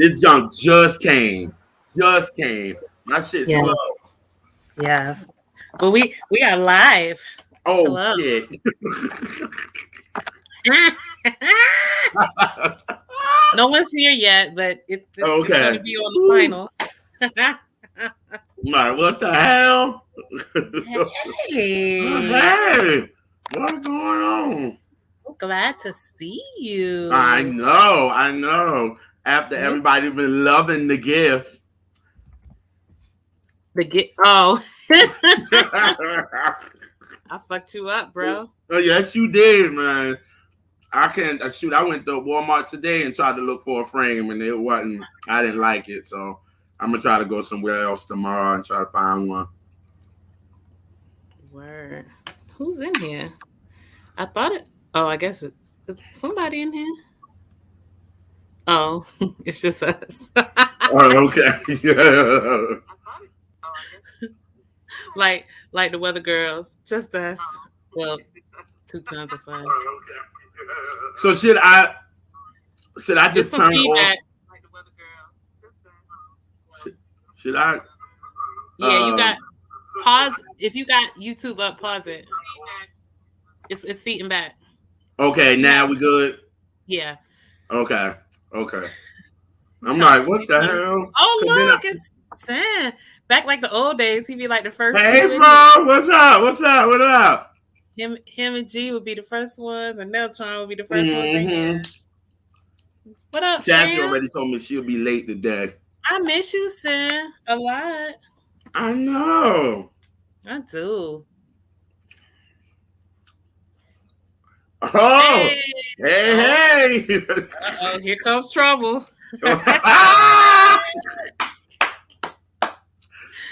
This junk just came. Just came. My shit's Yes. slow. Yes. But we are live. Oh Hello. shit. No one's here yet, but it's going Okay. to be on the final. Like, what the hell? Hey. Hey, what's going on? Glad to see you. I know. After everybody been loving the gift. The gift. Oh. I fucked you up, bro. Oh, yes, you did, man. I can't shoot. I went to Walmart today and tried to look for a frame, and it wasn't. I didn't like it, so I'm gonna try to go somewhere else tomorrow and try to find one. Word. Who's in here? I thought it. Oh, I guess somebody in here. Oh, it's just us. Oh, okay. Yeah. like the weather girls, just us. Well, 2 times of fun. So should I just turn feedback. On? Should I? Yeah, you got pause. If you got YouTube up, pause it. It's feeding back. Okay, now we good. Yeah. Okay. I'm like, what the hell? Oh look, it's Sam. Back like the old days, he'd be like the first. Hey, bro, what's up? What up? Him and G would be the first ones, and Neltron would be the first ones. What up, Jassie Sam? already told me she'll be late today. I miss you, Sam, a lot. I know. I do. Oh, hey. Uh-oh, here comes trouble.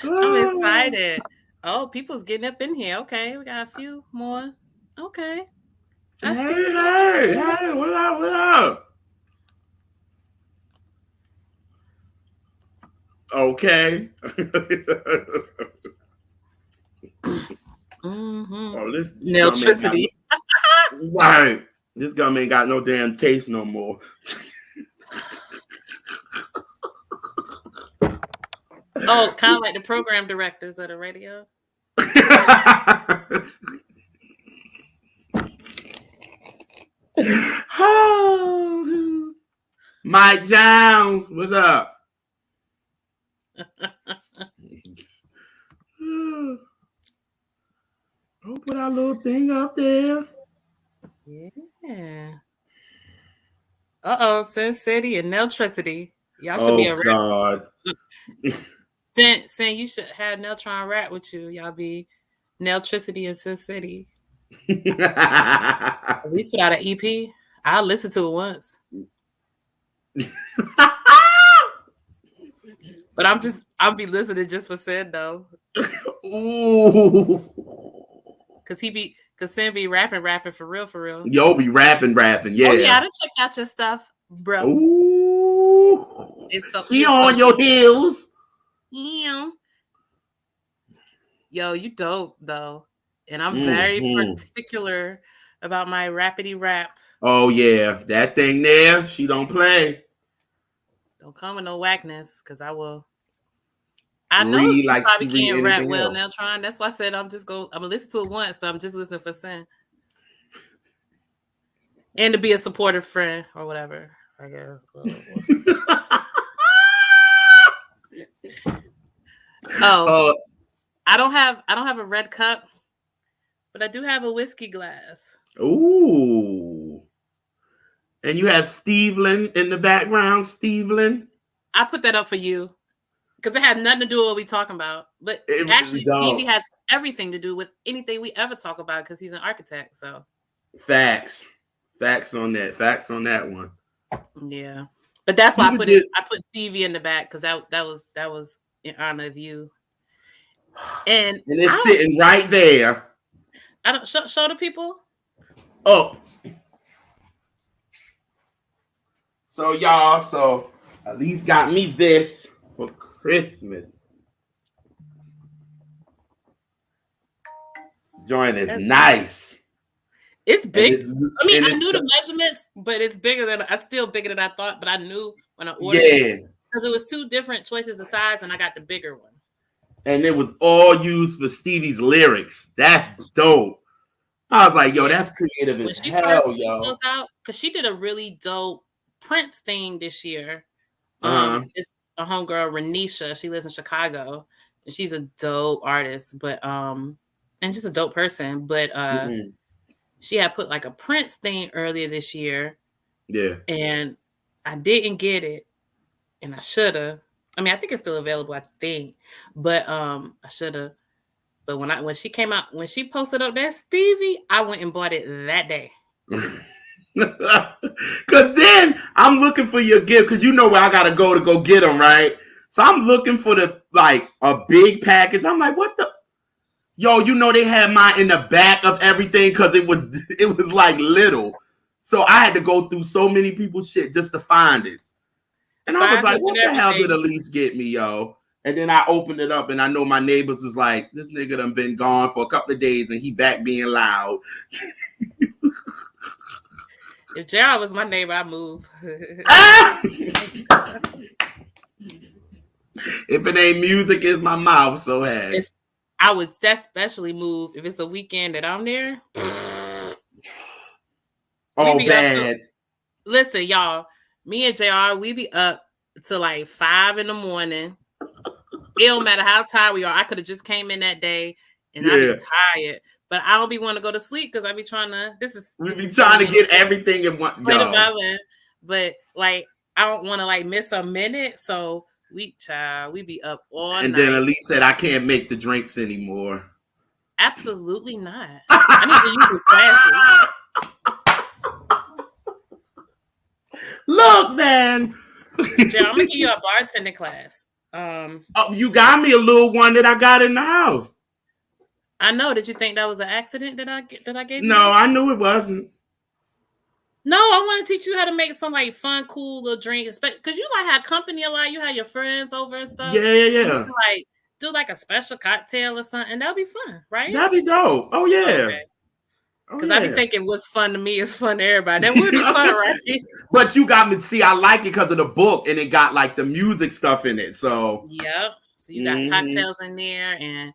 I'm excited. Oh, people's getting up in here. Okay, we got a few more. Okay. Hey, what up? Okay. Oh, this electricity. Right. This gum ain't got no damn taste no more. Oh, kind of like the program directors of the radio. Oh, Mike Jones, what's up? Oh, put our little thing up there. Yeah. Sin City and Neltricity. Y'all should be a rap. God. Sin, you should have Neltron rap with you. Y'all be Neltricity and Sin City. At least put out an EP. I'll listen to it once. But I'll be listening just for Sin though. Ooh. Cause Sin be rapping for real. Yo, be rapping, yeah. Oh yeah, I done checked out your stuff, bro. Ooh. She on your heels. Yeah. Yo, you dope though. And I'm very particular about my rapidy rap. Oh yeah, that thing there, she don't play. Don't come with no whackness, because I will. I know you like probably can't rap well, Neltron. That's why I said I'm gonna listen to it once, but I'm just listening for Sin. And to be a supportive friend or whatever, I guess. I don't have a red cup, but I do have a whiskey glass. Ooh. And you have Steveland in the background, Steveland. I put that up for you because it had nothing to do with what we talking about. But actually, Stevie has everything to do with anything we ever talk about because he's an architect. So facts on that one. Yeah, but that's why I put Stevie in the back because that was in honor of you. And it's sitting right there. I don't show the people. Oh. So y'all, at least got me this for Christmas. Joint is nice. It's big. I mean, I knew the measurements, but it's still bigger than I thought. But I knew when I ordered it because it was 2 different choices of size, and I got the bigger one. And it was all used for Stevie's lyrics. That's dope. I was like, yo, that's creative as hell, yo. Because she did a really dope Prince thing this year. It's a homegirl, Renisha. She lives in Chicago, and she's a dope artist, but and just a dope person. But she had put like a Prince thing earlier this year. Yeah. And I didn't get it, and I should have. I mean, I think it's still available, I think, but I should have. But when she came out, when she posted up that Stevie, I went and bought it that day. Cause then I'm looking for your gift, cause you know where I gotta go get them, right? So I'm looking for a big package. I'm like, what the? Yo, you know they had mine in the back of everything because it was like little. So I had to go through so many people's shit just to find it. And I was like, what the hell did Elise get me, yo? And then I opened it up and I know my neighbors was like, this nigga done been gone for a couple of days and he back being loud. If Gerald was my neighbor, I'd move. If it ain't music, it's my mouth. So hey. I would especially move if it's a weekend that I'm there. Oh, bad. Listen, y'all, me and JR, we be up till like 5 a.m. It don't matter how tired we are. I could have just came in that day and I be tired. But I don't be want to go to sleep because I be trying to. We be trying to get everything in one. But like I don't want to like miss a minute. So we be up all night. And then Elise said, "I can't make the drinks anymore." Absolutely not. I need to use the classes. Look, man. Jay, I'm gonna give you a bartending class. You got me a little one that I got in the house. I know. Did you think that was an accident that I gave you? No, I knew it wasn't. No, I want to teach you how to make some like fun, cool little drinks. Because you like have company a lot. You have your friends over and stuff. Yeah. So you can, like do like a special cocktail or something. That'll be fun, right? That'd be dope. Oh yeah. Because I be thinking what's fun to me is fun to everybody. That would be fun, right? But you got me to see. I like it because of the book, and it got like the music stuff in it. So yep. So you got cocktails in there, and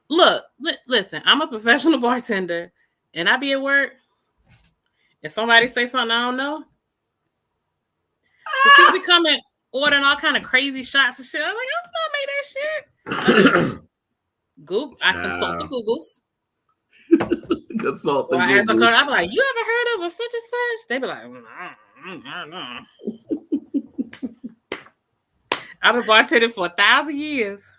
look, listen. I'm a professional bartender, and I be at work. If somebody say something I don't know, because people be coming ordering all kind of crazy shots and shit. I'm like, I don't know, I made that shit. Google. I consult the Googles. Consult the Googles. I'm like, you ever heard of a such and such? They be like, I don't know. I've been bartending for 1,000 years.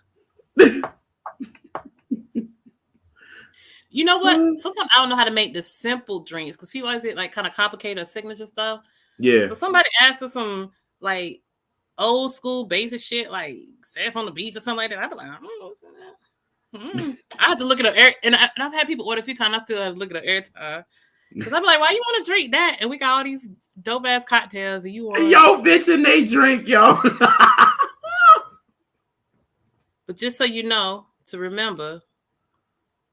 You know what? Sometimes I don't know how to make the simple drinks because people always get like kind of complicated signature stuff. Yeah. So somebody asked us some like old school basic shit like sex on the beach or something like that. I'd be like, I don't know. I have to look it up. And I've had people order a few times. I still have to look it up every time. Because I'm like, why you want to drink that? And we got all these dope ass cocktails and you want. Yo, bitch, and they drink, yo. But just so you know, to remember,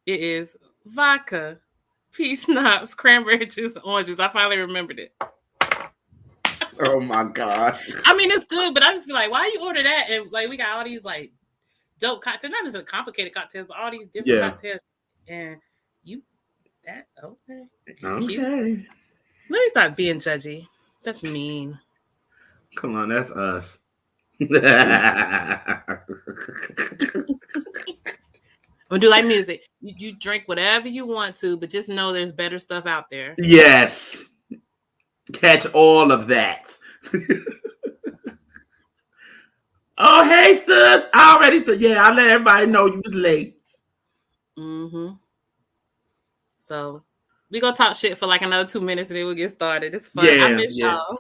it is vodka, peach schnapps, cranberry juice, and orange juice. I finally remembered it. Oh my God. I mean, it's good, but I just be like, why you order that? And like, we got all these like dope cocktails, not necessarily complicated cocktails, but all these different cocktails. And you, okay. Okay. Let me stop being judgy. That's mean. Come on, that's us. Or do like music. You drink whatever you want to, but just know there's better stuff out there. Yes. Catch all of that. Oh, hey, sis. I let everybody know you was late. Mm-hmm. So we gonna talk shit for like another 2 minutes and then we'll get started. It's fun. I miss y'all.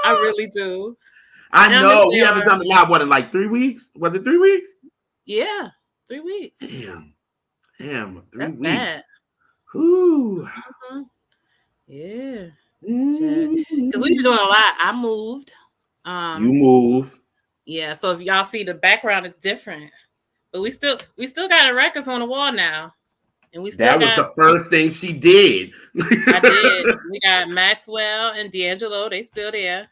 I really do. I know. We haven't done it now. What, in like 3 weeks? Was it 3 weeks? Yeah, 3 weeks. Damn. 3 That's weeks. Bad. Whew. Mm-hmm. Yeah. Because we've been doing a lot. I moved. You moved. Yeah. So if y'all see the background is different, but we still got the records on the wall now. And we still That was got the first thing she did. I did. We got Maxwell and D'Angelo. They still there.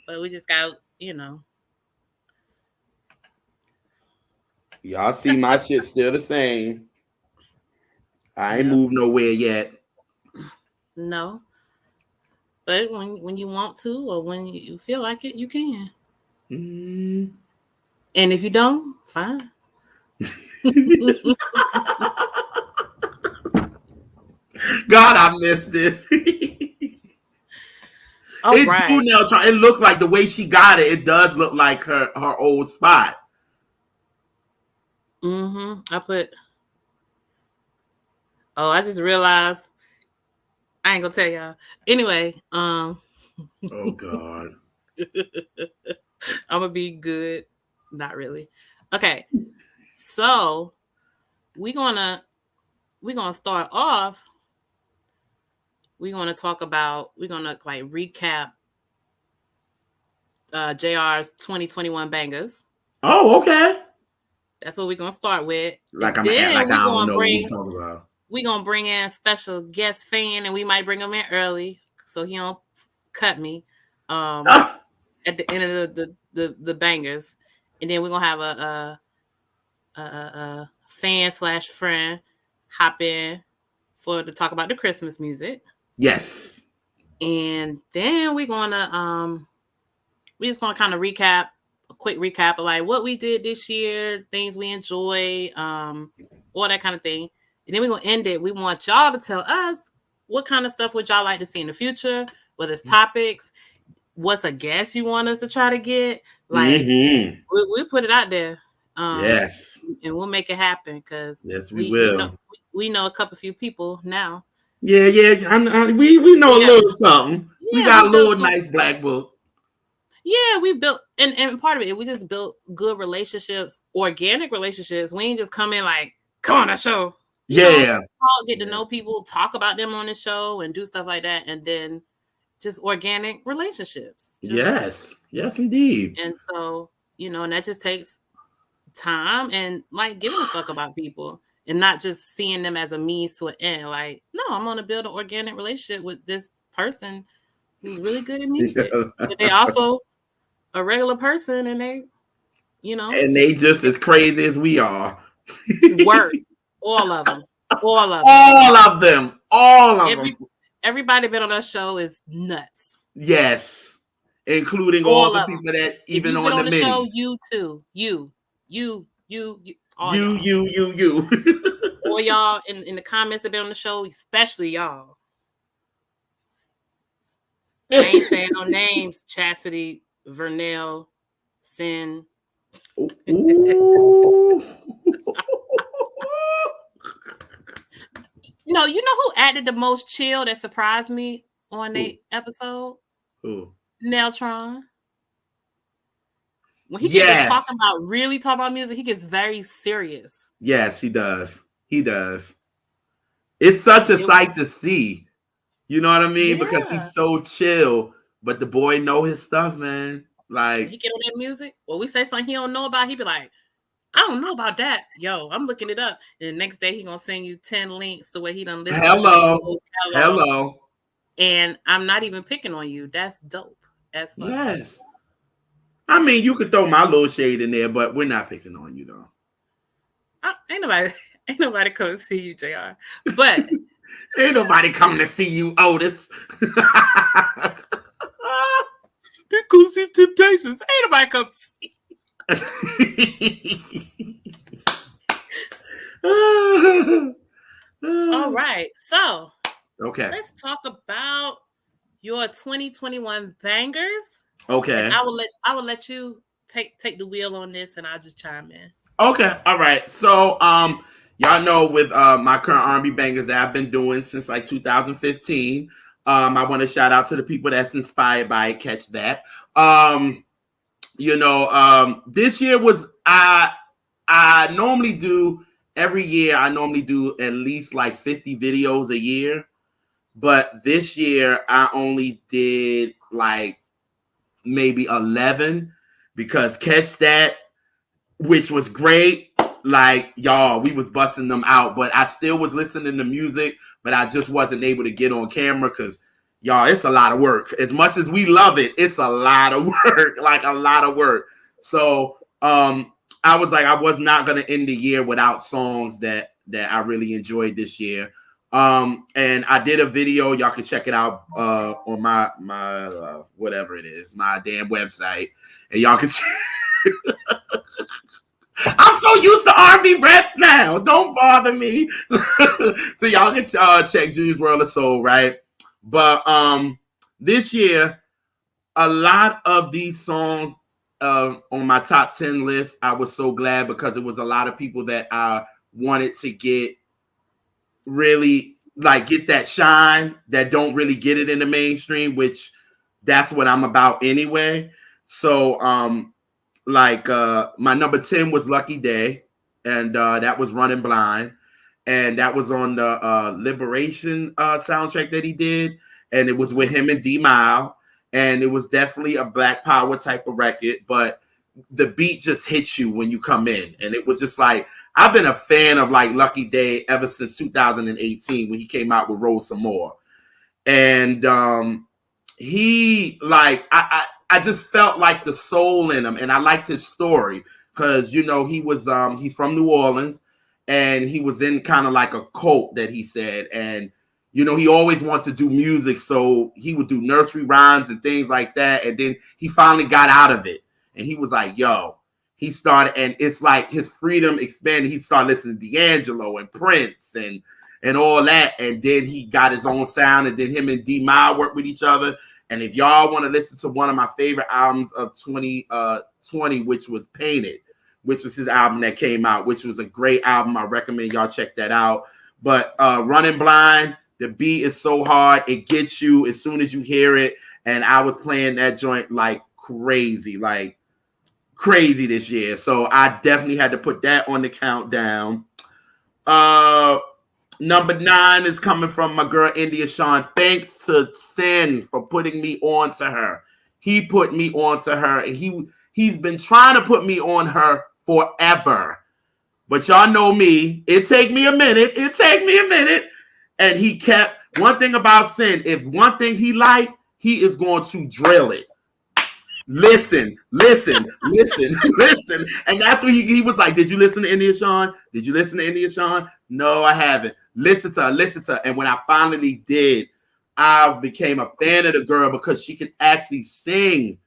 But we just got, Y'all see my shit still the same. I ain't moved nowhere yet. No. But when you want to or when you feel like it, you can. Mm. And if you don't, fine. God, I missed this. All It right. do now. It looked like the way she got it. It does look like her old spot. I put. Oh, I just realized. I ain't gonna tell y'all. Anyway, Oh God. I'm gonna be good. Not really. Okay. So we're gonna start off. We're gonna talk about. We're gonna like recap JR's 2021 bangers. Oh, okay. That's what we're gonna start with. Like And I'm act then like we're I don't gonna know what we talking about. bring in a special guest fan, and we might bring him in early so he don't cut me at the end of the bangers. And then we're gonna have a fan / friend hop in to talk about the Christmas music. Yes. And then we're just gonna kind of recap a quick recap of like what we did this year, things we enjoy, all that kind of thing. And then we're gonna end it. We want y'all to tell us what kind of stuff would y'all like to see in the future, whether it's topics, what's a guest you want us to try to get. Like we put it out there. Yes. And we'll make it happen because yes, we will. We know a few people now. Yeah. We know a little something. Yeah, we got a little nice black book. Yeah, we built and part of it, we just built good relationships, organic relationships. We ain't just come in like, come on a show. Get to know people, talk about them on the show, and do stuff like that, and then just organic relationships. Yes, indeed. And so, and that just takes time and like giving a fuck about people and not just seeing them as a means to an end. Like, no, I'm gonna build an organic relationship with this person who's really good at music, but they also a regular person, and they, and they just as crazy as we are. Worse, all of them. Everybody been on our show is nuts. Yes, including all the people that even on the show. You too. You. All y'all in the comments that been on the show, especially y'all. I ain't saying no names. Chastity, Vernell, Sin. No, you know who acted the most chill that surprised me on the episode? Who? Neltron. When he gets talking about music, he gets very serious. Yes, he does. It's such a sight to see. You know what I mean? Yeah. Because he's so chill, but the boy know his stuff, man. Like when he get on that music, or we say something he don't know about, he be like, I don't know about that. Yo, I'm looking it up. And the next day he gonna send you 10 links to where he done listen. Hello. And I'm not even picking on you. That's dope. As fuck. Yes. I mean, you could throw my little shade in there, but we're not picking on you though. Ain't nobody come to see you, JR. But ain't nobody coming to see you, Otis. They come see Temptations. Ain't nobody come to see. All right, so okay, let's talk about your 2021 bangers. Okay, and I will let you take the wheel on this, and I'll just chime in. Okay, all right. So, y'all know with my current R&B bangers that I've been doing since like 2015. I want to shout out to the people that's inspired by it. Catch that. This year was I normally do every year. I normally do at least like 50 videos a year, but this year I only did like maybe 11 because Catch That, which was great. like y'all, we was busting them out, but I still was listening to music, but I just wasn't able to get on camera because y'all, it's a lot of work. As much as we love it, it's a lot of work, like a lot of work. So I was like, I was not gonna end the year without songs that I really enjoyed this year. And I did a video. Y'all can check it out on my whatever it is, my damn website, and y'all can. I'm so used to R&B Reps now. Don't bother me. So y'all can check Junior's World of Soul, right? But this year, a lot of these songs on my top 10 list, I was so glad because it was a lot of people that I wanted to get really like get that shine that don't really get it in the mainstream, which that's what I'm about anyway. So like my number 10 was Lucky Day, and that was Running Blind, and that was on the Liberation soundtrack that he did, and it was with him and D-Mile, and it was definitely a Black Power type of record, but the beat just hits you when you come in, and it was just like, I've been a fan of like Lucky Day ever since 2018 when he came out with Roll Some More, and he like I just felt like the soul in him, and I liked his story because you know he was he's from New Orleans, and he was in kind of like a cult that he said, and you know he always wanted to do music, so he would do nursery rhymes and things like that, and then he finally got out of it, and he was like, yo. He started, and it's like his freedom expanded. He started listening to D'Angelo and Prince and all that, and then he got his own sound, and then him and D-Mile worked with each other. And if y'all want to listen to one of my favorite albums of 2020, which was Painted, which was his album that came out, which was a great album. I recommend y'all check that out. But Running Blind, the beat is so hard. It gets you as soon as you hear it. And I was playing that joint like crazy this year. So I definitely had to put that on the countdown. Number 9 is coming from my girl India Shawn. Thanks to Sin for putting me on to her. He put me on to her, and he's been trying to put me on her forever. But y'all know me. It take me a minute. And he kept, one thing about Sin, if one thing he liked, he is going to drill it. Listen. And that's when he was like, did you listen to India Shawn? Did you listen to India Shawn? No, I haven't. Listen to her. And when I finally did, I became a fan of the girl because she can actually sing.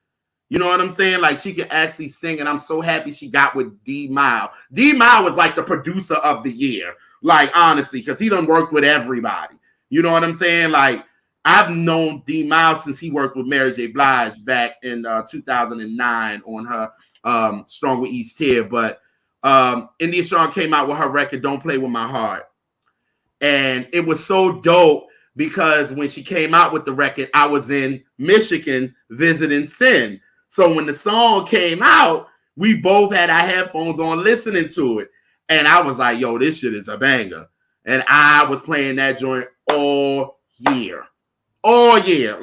You know what I'm saying? Like, she can actually sing, and I'm so happy she got with D-Mile. D-Mile was like the producer of the year, like, honestly, because he done worked with everybody. You know what I'm saying? Like, I've known D-Mile since he worked with Mary J. Blige back in 2009 on her Strong with East Tier. But India Shawn came out with her record, Don't Play With My Heart. And it was so dope because when she came out with the record, I was in Michigan visiting Sin. So when the song came out, we both had our headphones on listening to it. And I was like, yo, this shit is a banger. And I was playing that joint all year. All year.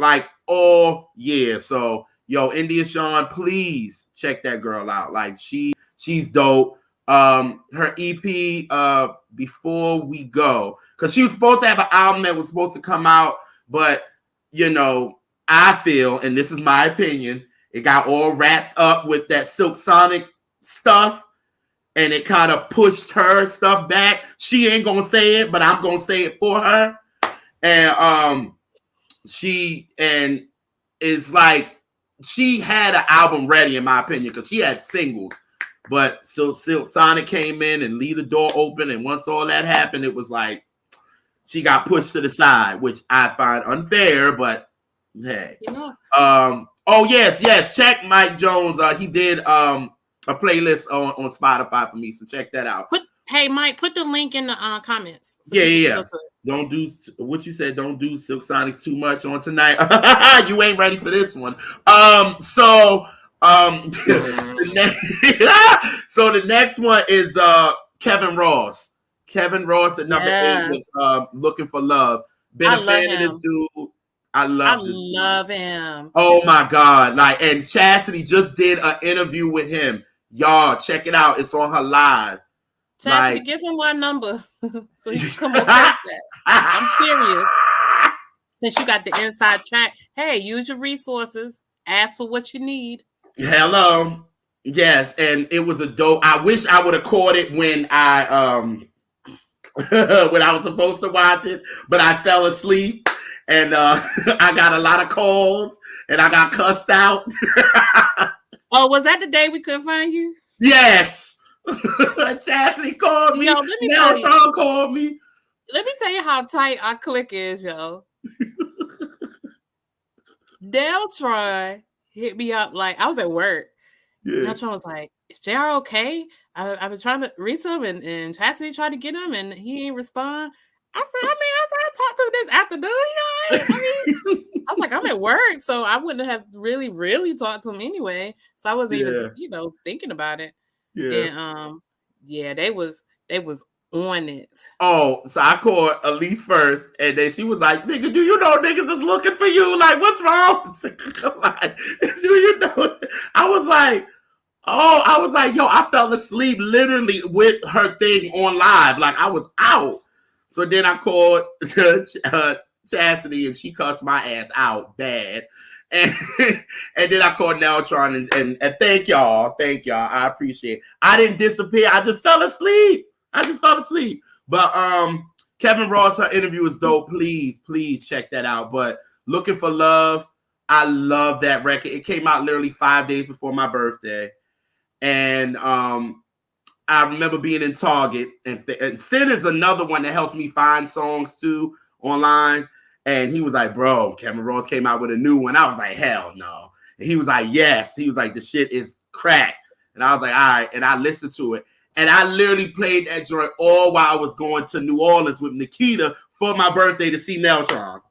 So, yo, India Shawn, please check that girl out. Like, she's dope. Her EP, Before We Go, because she was supposed to have an album that was supposed to come out, but, you know, I feel, and this is my opinion, it got all wrapped up with that Silk Sonic stuff, and it kind of pushed her stuff back. She ain't gonna say it, but I'm gonna say it for her. And it's like she had an album ready, in my opinion, because she had singles. But Silk Sonic came in and leave the door open, and once all that happened, it was like she got pushed to the side, which I find unfair. But hey, you know. Oh yes, check Mike Jones. He did a playlist on Spotify for me, so check that out. Hey Mike, put the link in the comments. So yeah. Don't do what you said. Don't do Silk Sonics too much on tonight. You ain't ready for this one. So the next one is Kevin Ross. Kevin Ross at number 8 was Looking for Love. Been a fan of this dude. I love him. Oh my God. Like, and Chastity just did an interview with him. Y'all check it out. It's on her live. Chastity, give him my number so he can come up post that. I'm serious. Since you got the inside track, hey, use your resources. Ask for what you need. Hello. Yes, and it was a dope. I wish I would have caught it when I when I was supposed to watch it, but I fell asleep and I got a lot of calls and I got cussed out. Oh, was that the day we couldn't find you? Yes. Chastity called me. Yo, let me Now tell you. Tom called me. Let me tell you how tight our clique is, yo. Deltron hit me up like I was at work. Yeah. Deltron was like, "Is JR okay? I was trying to reach him and Chastity tried to get him and he ain't respond." I said, I talked to him this afternoon. I was like, I'm at work, so I wouldn't have really talked to him anyway. So I wasn't even, thinking about it. Yeah. And they was on it. Oh, so I called Elise first, and then she was like, "Nigga, do you know niggas is looking for you? Like, what's wrong?" Like, do you know? I was like, yo, I fell asleep literally with her thing on live. Like, I was out. So then I called Chastity, and she cussed my ass out bad. And then I called Neltron, and thank y'all. I appreciate it. I didn't disappear. I just fell asleep. But Kevin Ross, her interview was dope. Please check that out. But Looking for Love, I love that record. It came out literally 5 days before my birthday. And I remember being in Target, and Sin is another one that helps me find songs too online. And he was like, "Bro, Kevin Ross came out with a new one." I was like, "Hell no." And he was like, "Yes." He was like, "The shit is crack." And I was like, "All right." And I listened to it. And I literally played that joint all while I was going to New Orleans with Nikita for my birthday to see Neltron.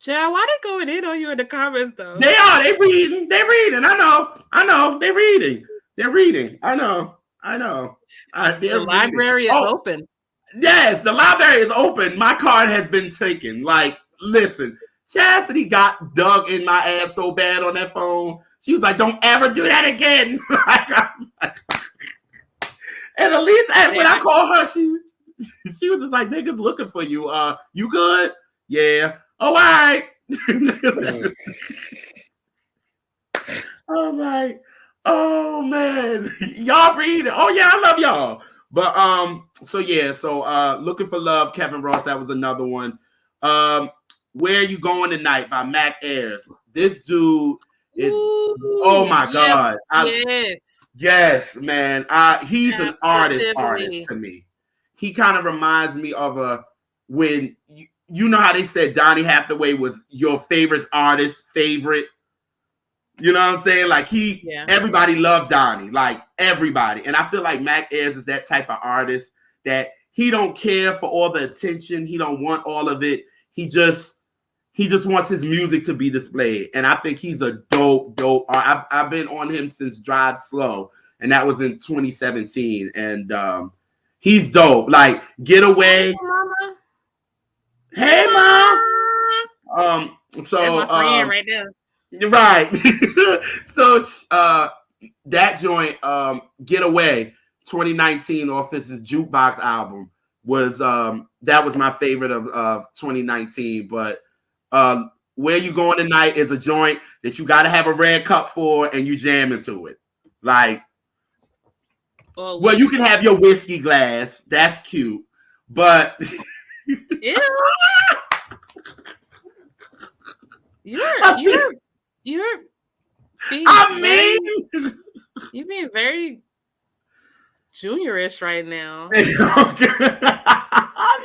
Jared, why they going in on you in the comments though? They are. They reading. I know. They reading. I know. The library is open. Yes, the library is open. My card has been taken. Like, listen, Chastity got dug in my ass so bad on that phone. She was like, "Don't ever do that again." And at least when I called her, she was just like, "Niggas looking for you. You good? Yeah. Oh, all right." I'm like, "Oh man, y'all read it. Oh yeah, I love y'all." But so Looking for Love, Kevin Ross, that was another one. Where You Going Tonight by Mac Ayres. This dude is oh my god. Yes, man. He's an artist to me. He kind of reminds me of when you know how they said Donny Hathaway was your favorite artist, favorite. You know what I'm saying? Like everybody loved Donnie, like everybody. And I feel like Mac Ayres is that type of artist that he don't care for all the attention. He don't want all of it. He just wants his music to be displayed. And I think he's a dope. I've been on him since Drive Slow, and that was in 2017. And he's dope. Like Get Away. Hey, Mom. So that's my friend right there. Right. So that joint, Get Away, 2019 off his Jukebox album was that was my favorite of 2019. But Where You Going Tonight is a joint that you got to have a red cup for, and you jam into it. Like, well, you can have your whiskey glass. That's cute, but Ew. You're being very juniorish right now. I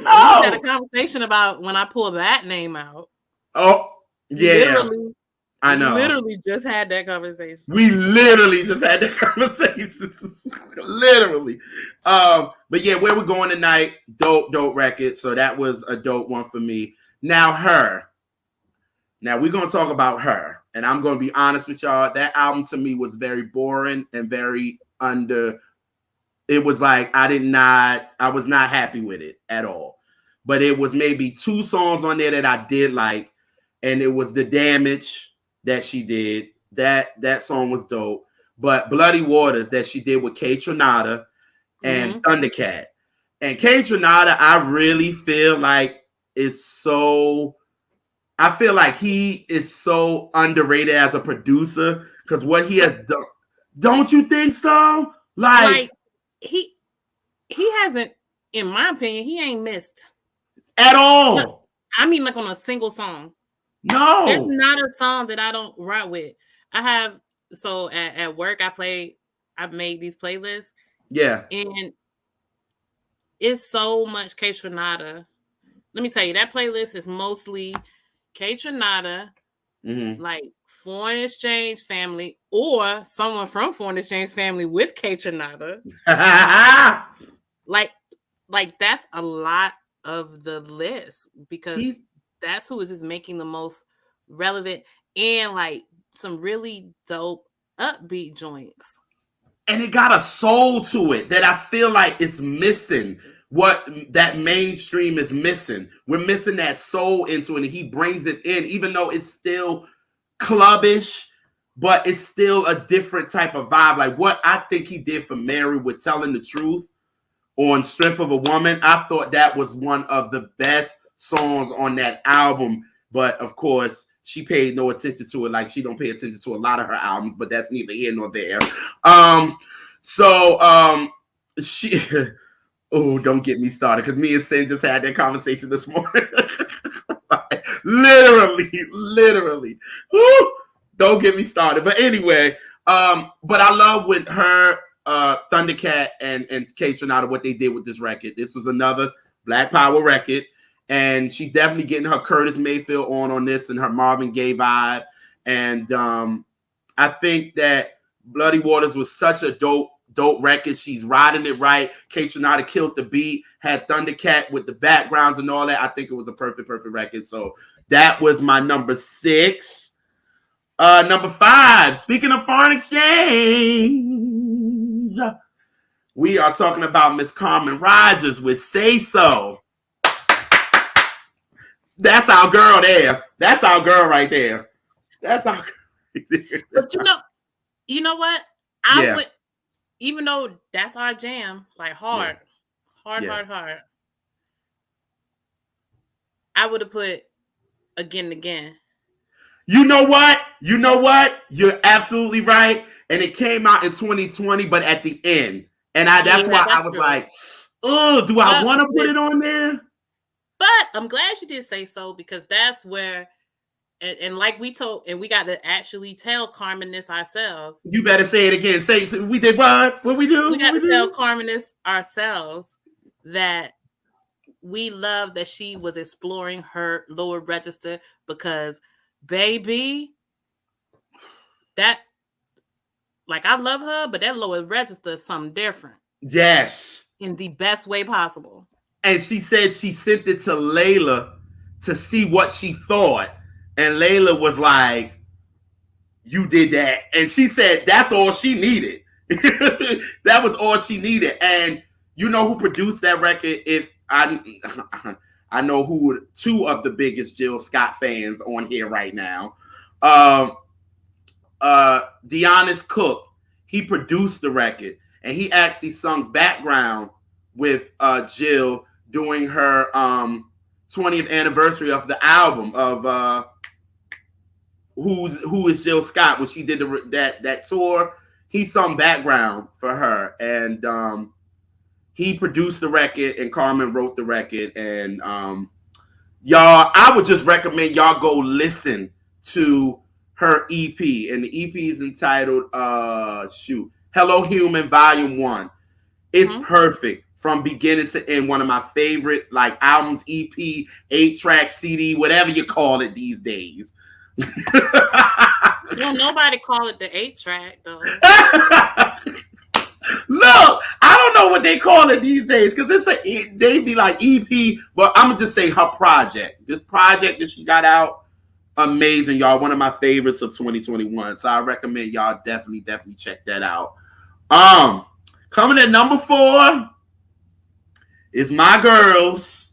know. We had a conversation about when I pull that name out. Oh, yeah. I know. Literally just had that conversation. We literally just had that conversation. Literally. But yeah, Where We're Going Tonight, dope record. So that was a dope one for me. Now we're going to talk about Her. And I'm going to be honest with y'all. That album to me was very boring and very it was like I was not happy with it at all. But it was maybe 2 songs on there that I did like. And it was The Damage that she did. That song was dope. But Bloody Waters that she did with Kay Tronada and Thundercat. And K Tronada, I really feel like is so. I feel like he is so underrated as a producer because what he has done. Don't you think so? Like he hasn't, in my opinion, he ain't missed at all. I mean, like on a single song. No, there's not a song that I don't rock with. I have at work I've made these playlists. Yeah, and it's so much K Tronada. Let me tell you, that playlist is mostly K Tronada, like Foreign Exchange Family, or someone from Foreign Exchange Family with K Tronada. like that's a lot of the list because that's who is just making the most relevant and like some really dope upbeat joints. And it got a soul to it that I feel like it's missing. What that mainstream is missing. We're missing that soul into it, and he brings it in, even though it's still clubbish, but it's still a different type of vibe. Like what I think he did for Mary with Telling the Truth on Strength of a Woman, I thought that was one of the best songs on that album. But of course, she paid no attention to it, like she don't pay attention to a lot of her albums, but that's neither here nor there. She oh, don't get me started, because me and Sin just had that conversation this morning. literally. Woo, don't get me started. But anyway, but I love when her Thundercat and K Tronada, what they did with this record. This was another Black Power record, and she's definitely getting her Curtis Mayfield on this and her Marvin Gaye vibe. And I think that Bloody Waters was such a dope record. She's riding it right. K Tronada killed the beat, had Thundercat with the backgrounds and all that. I think it was a perfect record. So that was my number 6. Number 5, speaking of foreign exchange, we are talking about Miss Carmen Rogers with Say So. That's our girl there. That's our girl right there. That's our girl right there. But you know what? I would, even though that's our jam, like hard. I would have put Again and Again. You know what? You're absolutely right. And it came out in 2020, but at the end. And that's why I was like, oh, do I want to put it on there? But I'm glad you did say so, because that's where, and like we told, and we got to actually tell Carmen this ourselves. You better say it again. Say we did what? What we do? We got to tell Carmen this ourselves, that we love that she was exploring her lower register, because baby, that, like, I love her, but that lower register is something different. Yes. In the best way possible. And she said she sent it to Layla to see what she thought. And Layla was like, you did that. And she said that's all she needed. That was all she needed. And you know who produced that record? If I know who 2 of the biggest Jill Scott fans on here right now. Deonis Cook, he produced the record, and he actually sung background with Jill during her 20th anniversary of the album of Who is Jill Scott, when she did that tour. He sung background for her, and he produced the record, and Carmen wrote the record. And y'all, I would just recommend y'all go listen to her EP, and the EP is entitled Hello Human Volume 1. It's perfect from beginning to end. One of my favorite albums, EP, 8-track, CD, whatever you call it these days. Well, nobody call it the 8-track though. Look, I don't know what they call it these days, because they be like EP, but I'm gonna just say her project. This project that she got out, amazing, y'all. One of my favorites of 2021. So I recommend y'all definitely check that out. Coming at number 4 is my girls,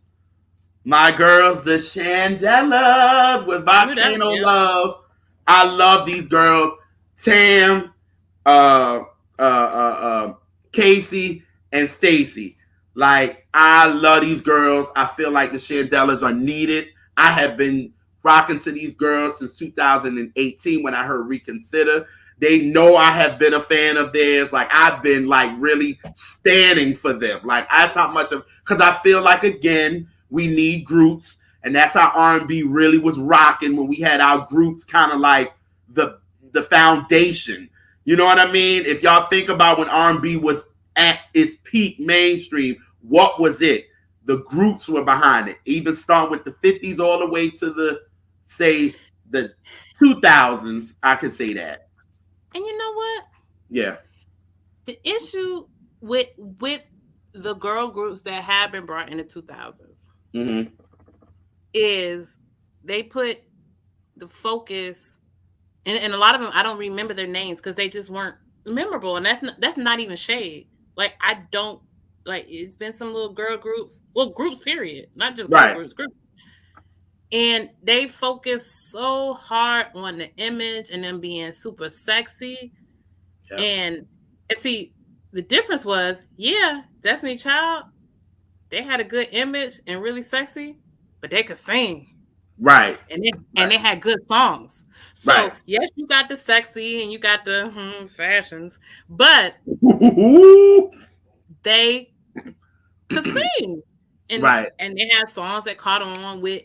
the Shandellas with Volcano Love. I love these girls. Tam, Casey, and Stacy. Like, I love these girls. I feel like the Shandellas are needed. I have been rocking to these girls since 2018 when I heard Reconsider. They know I have been a fan of theirs. Like, I've been like really standing for them. Like, that's how much of, because I feel like, again, we need groups, and that's how R&B really was rocking when we had our groups, kind of like the foundation. You know what I mean? If y'all think about when R&B was at its peak mainstream, what was it? The groups were behind it. Even starting with the 50s all the way to the, say, the 2000s, I could say that. And you know what? Yeah. The issue with the girl groups that have been brought in the 2000s is they put the focus, and a lot of them I don't remember their names because they just weren't memorable, and that's not even shade. Like, I don't like, it's been some little girl groups, well, groups period, not just girl Right. groups, and they focus so hard on the image and them being super sexy. Yeah. And see, the difference was, Destiny Child, they had a good image and really sexy, but they could sing. Right. And they had good songs. So Right. yes, you got the sexy and you got the fashions, but they could sing. Right. And they had songs that caught on with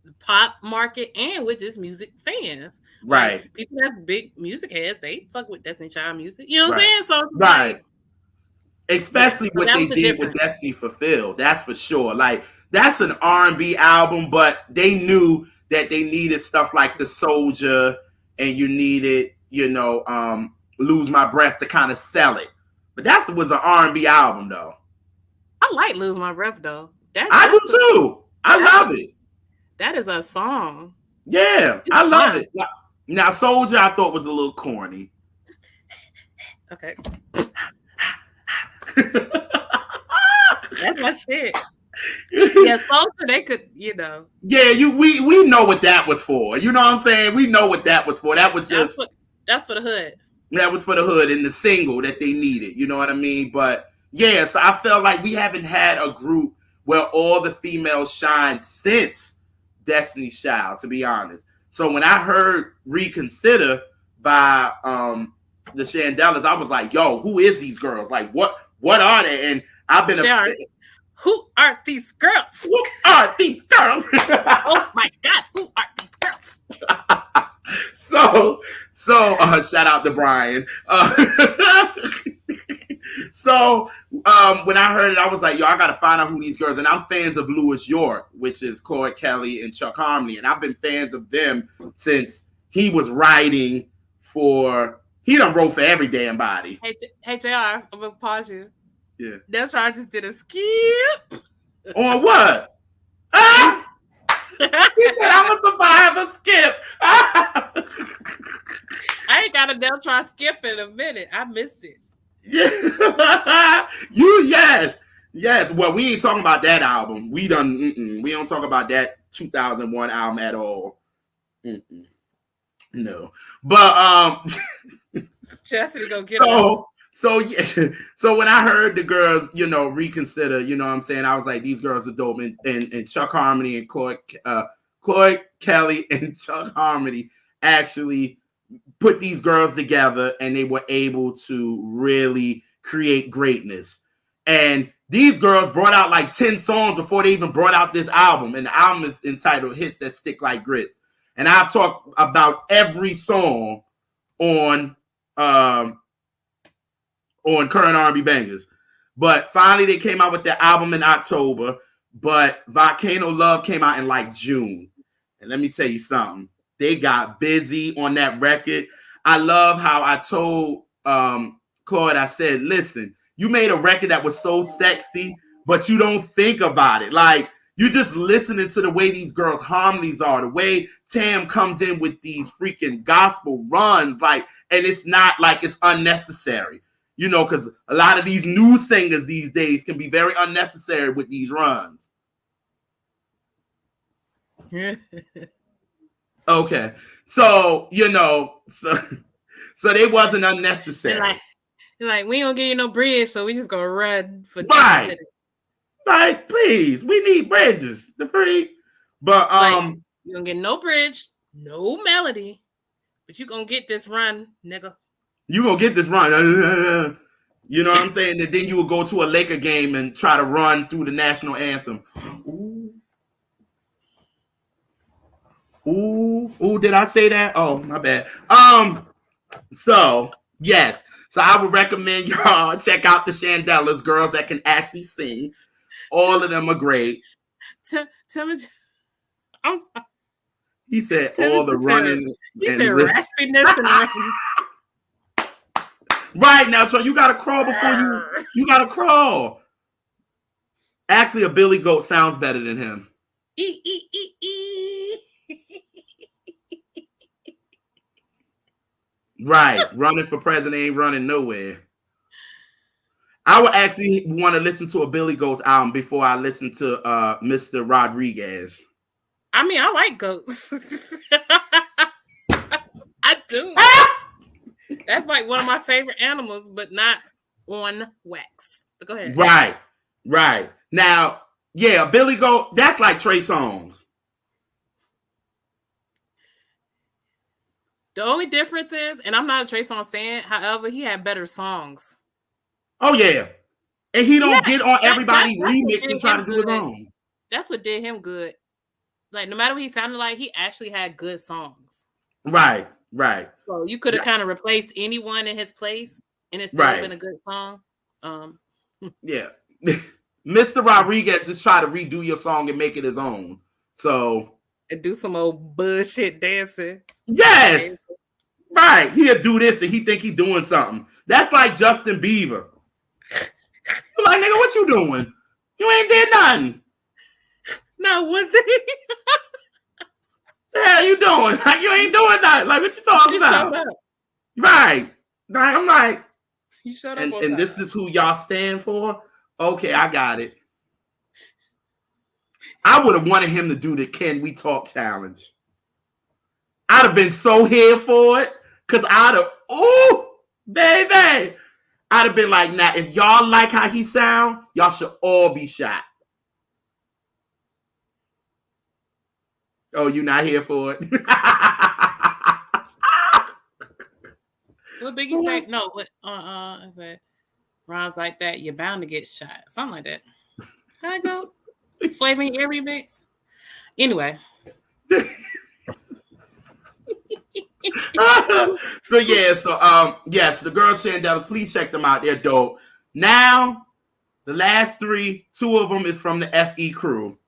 the pop market and with just music fans. Right. Like, people that's big music heads, they fuck with Destiny Child music. You know what I'm Right. saying? So it's Right. like, Especially so what that they was the did with difference. Destiny Fulfilled. That's for sure. Like, that's an R&B album, but they knew that they needed stuff like The Soldier, and you needed, Lose My Breath to kind of sell it. But that was an R&B album, though. I like Lose My Breath, though. I do too. I love it. That is a song. Yeah, It's I love fun. it. Now, Soldier, I thought was a little corny. Okay. That's my shit. Yeah, Soldier, they could, Yeah, we know what that was for. You know what I'm saying? We know what that was for. That was just that's for the hood. That was for the hood and the single that they needed. You know what I mean? But yeah, so I felt like we haven't had a group where all the females shine since Destiny's Child, to be honest. So when I heard Reconsider by the Shandellas, I was like, yo, who is these girls? Like, what are they? And I've been who are these girls? Who are these girls? Oh my God, who are these girls? So shout out to Brian. So when I heard it, I was like, yo, I gotta find out who these girls. And I'm fans of Louis York, which is Chloe Kelly and Chuck Harmony, and I've been fans of them since he was writing for. He done wrote for every damn body. Hey JR, I'm gonna pause you. Yeah. That's why I just did a skip. On what? Ah! He said, I'm a survivor. Skip. I ain't got a Deltron skip in a minute. I missed it. Yeah. Yes. Well, we ain't talking about that album. We don't talk about that 2001 album at all. No. But Chastity go get off. So yeah. So when I heard the girls, Reconsider, you know what I'm saying? I was like, these girls are dope. And Chuck Harmony and Chloe Kelly and Chuck Harmony actually put these girls together, and they were able to really create greatness. And these girls brought out like 10 songs before they even brought out this album. And the album is entitled Hits That Stick Like Grits. And I've talked about every song on Current R&B Bangers. But finally they came out with their album in October. But Volcano Love came out in like June. And let me tell you something. They got busy on that record. I love how I told Claude, I said, listen, you made a record that was so sexy, but you don't think about it. Like, you're just listening to the way these girls' harmonies are, the way Tam comes in with these freaking gospel runs, like, and it's not like it's unnecessary, because a lot of these new singers these days can be very unnecessary with these runs. Okay. So, so they wasn't unnecessary. Like, we don't give you no bridge, so we just gonna run for 20 Right. minutes. Like, please, we need bridges. The free. But like, you don't get no bridge, no melody, but you gonna get this run, nigga. You gonna get this run. You know what I'm saying? And then you would go to a Laker game and try to run through the national anthem. Ooh. Ooh, did I say that? Oh, my bad. So yes. So I would recommend y'all check out the Shandellas, girls that can actually sing. All of them are great. Tell me, I'm sorry. He said all the running. He said raspiness and running. Right now, so you gotta crawl before you gotta crawl. Actually, a Billy Goat sounds better than him. Right, running for president ain't running nowhere. I would actually want to listen to a Billy Goat's album before I listen to Mr. Rodriguez. I mean, I like goats. I do. That's like one of my favorite animals, but not on wax. But go ahead. Right. Now, yeah, Billy Goat, that's like Trey Songz. The only difference is, and I'm not a Trey Songz fan, however, he had better songs. Oh, yeah. And he don't get on everybody's remix and try to do his own. That's what did him good. Like, no matter what he sounded like, he actually had good songs. Right. So you could have kind of replaced anyone in his place, and it still would have been a good song. Yeah. Mr. Rodriguez just try to redo your song and make it his own. So. And do some old bullshit dancing. Yes. Right. He'll do this and he think he doing something. That's like Justin Bieber. You're like, nigga, what you doing? You ain't did nothing. Not one thing. The hell you doing? Like, you ain't doing nothing. Like, what you talking about? Showed up. Right. Like, I'm like, you shut up. And this is who y'all stand for? Okay, I got it. I would have wanted him to do the Can We Talk challenge. I'd have been so here for it. Because I'd have, baby. I'd have been like, now, if y'all like how he sound, y'all should all be shot. Oh, you not here for it? What Biggie say? No, what? I said, rhymes like that, you're bound to get shot. Something like that. How I go? Flavor in your remix. Anyway. Yes, the girls Shandellas, please check them out. They're dope. Now, the last three, two of them is from the FE crew.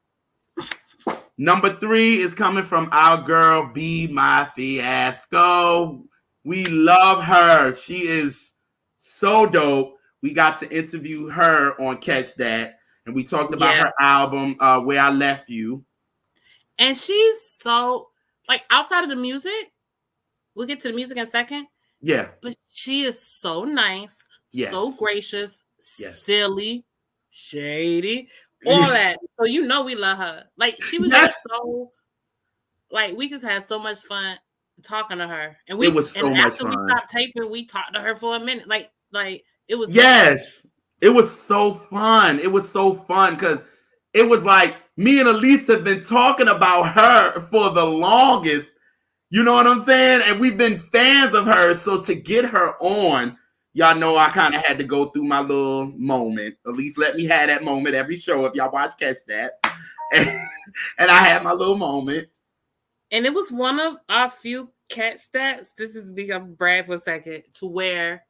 Number 3 is coming from our girl, Be My Fiasco. We love her. She is so dope. We got to interview her on Catch That, and we talked about her album, Where I Left You. And she's so, like, outside of the music, we'll get to the music in a second. Yeah. But she is so nice, so gracious, silly, shady, all that. So you know we love her. Like, she was just so, like, we just had so much fun talking to her. And it was so much fun. After we stopped taping, we talked to her for a minute. Like it was it was so fun. It was so fun because it was like me and Elise have been talking about her for the longest. You know what I'm saying? And we've been fans of her. So to get her on, y'all know I kind of had to go through my little moment. At least let me have that moment every show if y'all watch Catch That. And I had my little moment. And it was one of our few Catch That's. This is become brag for a second, to where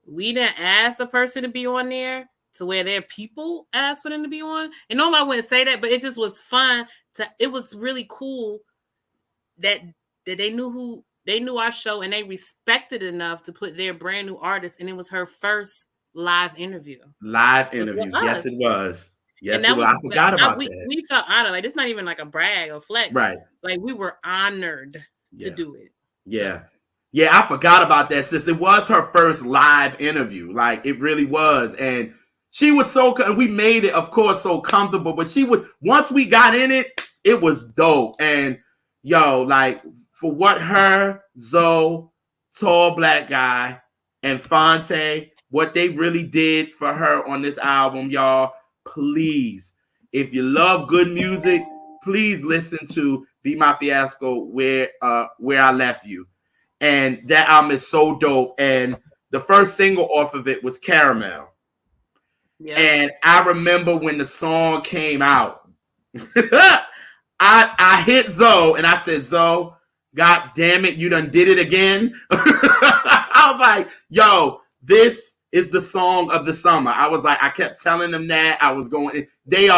we didn't ask a person to be on there, to where their people asked for them to be on. And normally I wouldn't say that, but it just was fun. It was really cool that they knew our show and they respected enough to put their brand new artist, and it was her first live interview. Yes, it was. Yes, it was. I forgot about that. We felt honored. Like, it's not even like a brag or flex. Right. Like, we were honored to do it. Yeah. Yeah, I forgot about that, sis. It was her first live interview. Like, it really was. And she was and we made it, of course, so comfortable. But once we got in it, it was dope. And, like, for what her, Zoe, tall black guy, and Fonte, what they really did for her on this album, y'all. Please, if you love good music, please listen to Be My Fiasco, Where I Left You. And that album is so dope. And the first single off of it was Caramel. Yeah. And I remember when the song came out, I hit Zoe and I said, Zoe, God damn it, you done did it again. I was like, yo, this is the song of the summer. I was like, I kept telling them that. I was going, they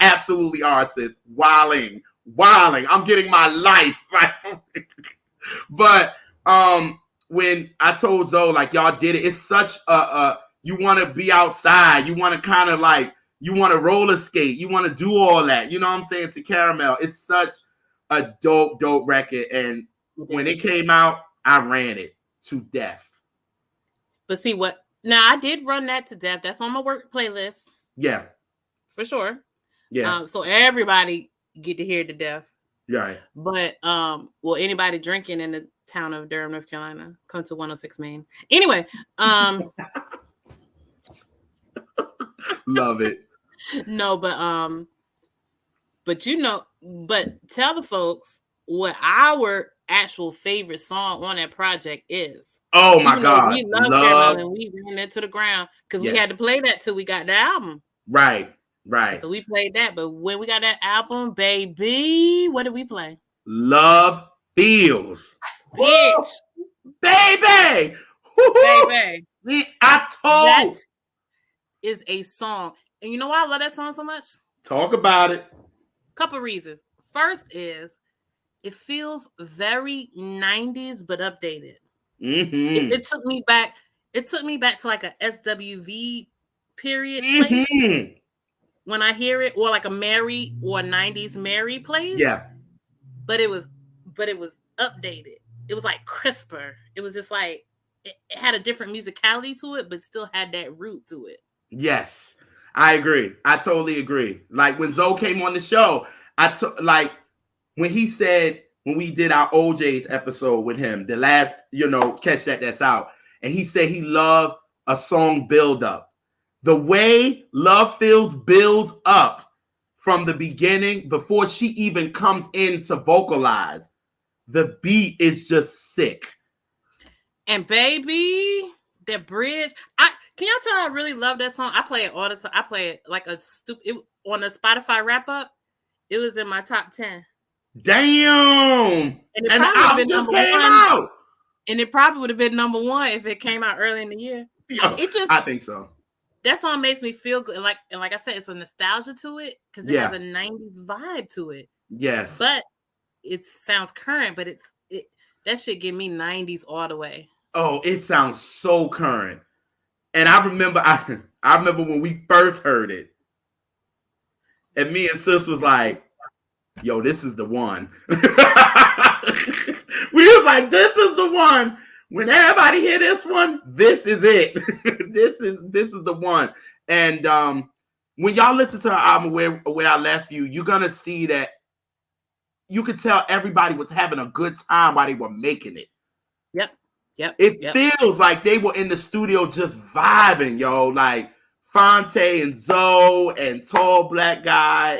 absolutely are, sis. Wilding. I'm getting my life. But when I told Zoe, like, y'all did it, it's such you want to be outside. You want to kind of like, you want to roller skate. You want to do all that. You know what I'm saying? To Caramel. It's such a dope record. And when it came out, I ran it to death. But see what? Now, I did run that to death. That's on my work playlist. Yeah. For sure. Yeah. So everybody get to hear it to death. Right. But, well, anybody drinking in the town of Durham, North Carolina, come to 106 Main. Anyway. Love it. No, but tell the folks what our actual favorite song on that project is. Oh my God. We love Caramel and we ran it to the ground because we had to play that till we got the album. Right. So we played that, but when we got that album, baby, what did we play? Love Feels. Bitch. Baby. Baby. I told. That is a song. And you know why I love that song so much? Talk about it. Couple reasons. First is it feels very 90s but updated. Mm-hmm. It took me back to like a SWV period place when I hear it, or like a Mary or a 90s Mary place. Yeah. But it was updated. It was like crisper. It was just like it had a different musicality to it, but still had that root to it. Yes, I agree. I totally agree. Like when Zoe came on the show, like when he said, when we did our OJ's episode with him, the last, catch that's out. And he said he loved a song build up. The way Love Feels builds up from the beginning before she even comes in to vocalize, the beat is just sick. And baby, that bridge, can y'all tell I really love that song? I play it all the time. I play it like a stupid on the Spotify Wrap-Up. It was in my top 10. Damn! And the album just came out. And it probably would have been number one if it came out early in the year. I think so. That song makes me feel good. And like I said, it's a nostalgia to it because it has a 90s vibe to it. Yes. But it sounds current, but that shit give me 90s all the way. Oh, it sounds so current. And I remember when we first heard it. And me and sis was like, yo, this is the one. We was like, this is the one. When everybody hear this one, this is it. This is the one. And when y'all listen to our album Where I Left You, you're gonna see that you could tell everybody was having a good time while they were making it. Yep. It feels like they were in the studio just vibing, yo. Like Fonte and Zoe and Tall Black Guy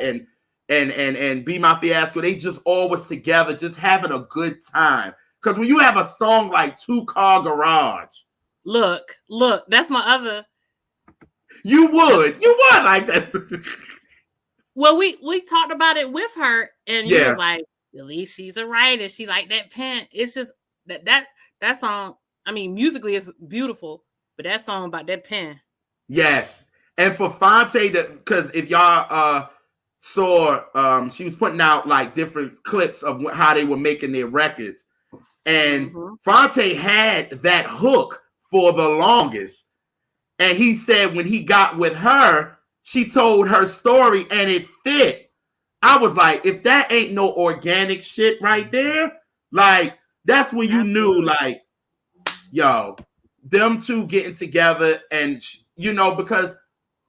and Be My Fiasco, they just all was together, just having a good time. Because when you have a song like 2 Car Garage, look, that's my other. You would like that. Well, we talked about it with her, and you was like, at least she's a writer. She like that pen. It's just that song. I mean, musically it's beautiful, but that song about that pen. Yes, and for Fonte, because if y'all saw, she was putting out like different clips of how they were making their records. And Fonte had that hook for the longest. And he said when he got with her, she told her story and it fit. I was like, if that ain't no organic shit right there, like, that's when you knew, like, yo, them two getting together. And, because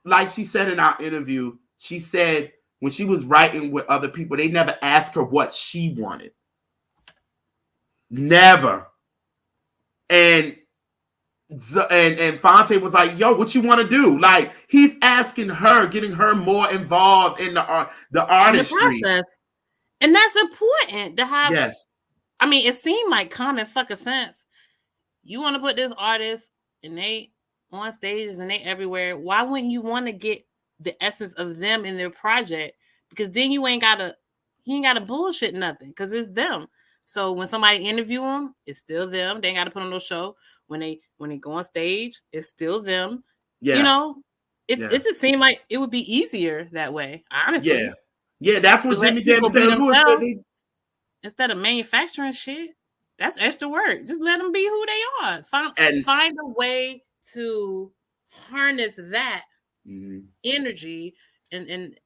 like she said in our interview, she said when she was writing with other people, they never asked her what she wanted. Never. And and Fonte was like, "Yo, what you want to do?" Like he's asking her, getting her more involved in the In the artistry. process. And that's important to have. Yes. I mean, it seemed like common fucking sense. You want to put this artist and they on stages and they everywhere. Why wouldn't you want to get the essence of them in their project? Because then you ain't gotta bullshit nothing because it's them. So when somebody interview them, it's still them. They ain't got to put on no show. When they go on stage, it's still them. Yeah. You know, it just seemed like it would be easier that way. Honestly. Yeah. That's what Jimmy Jam and Taylor Lewis said. Instead of manufacturing shit, that's extra work. Just let them be who they are. Find a way to harness that energy and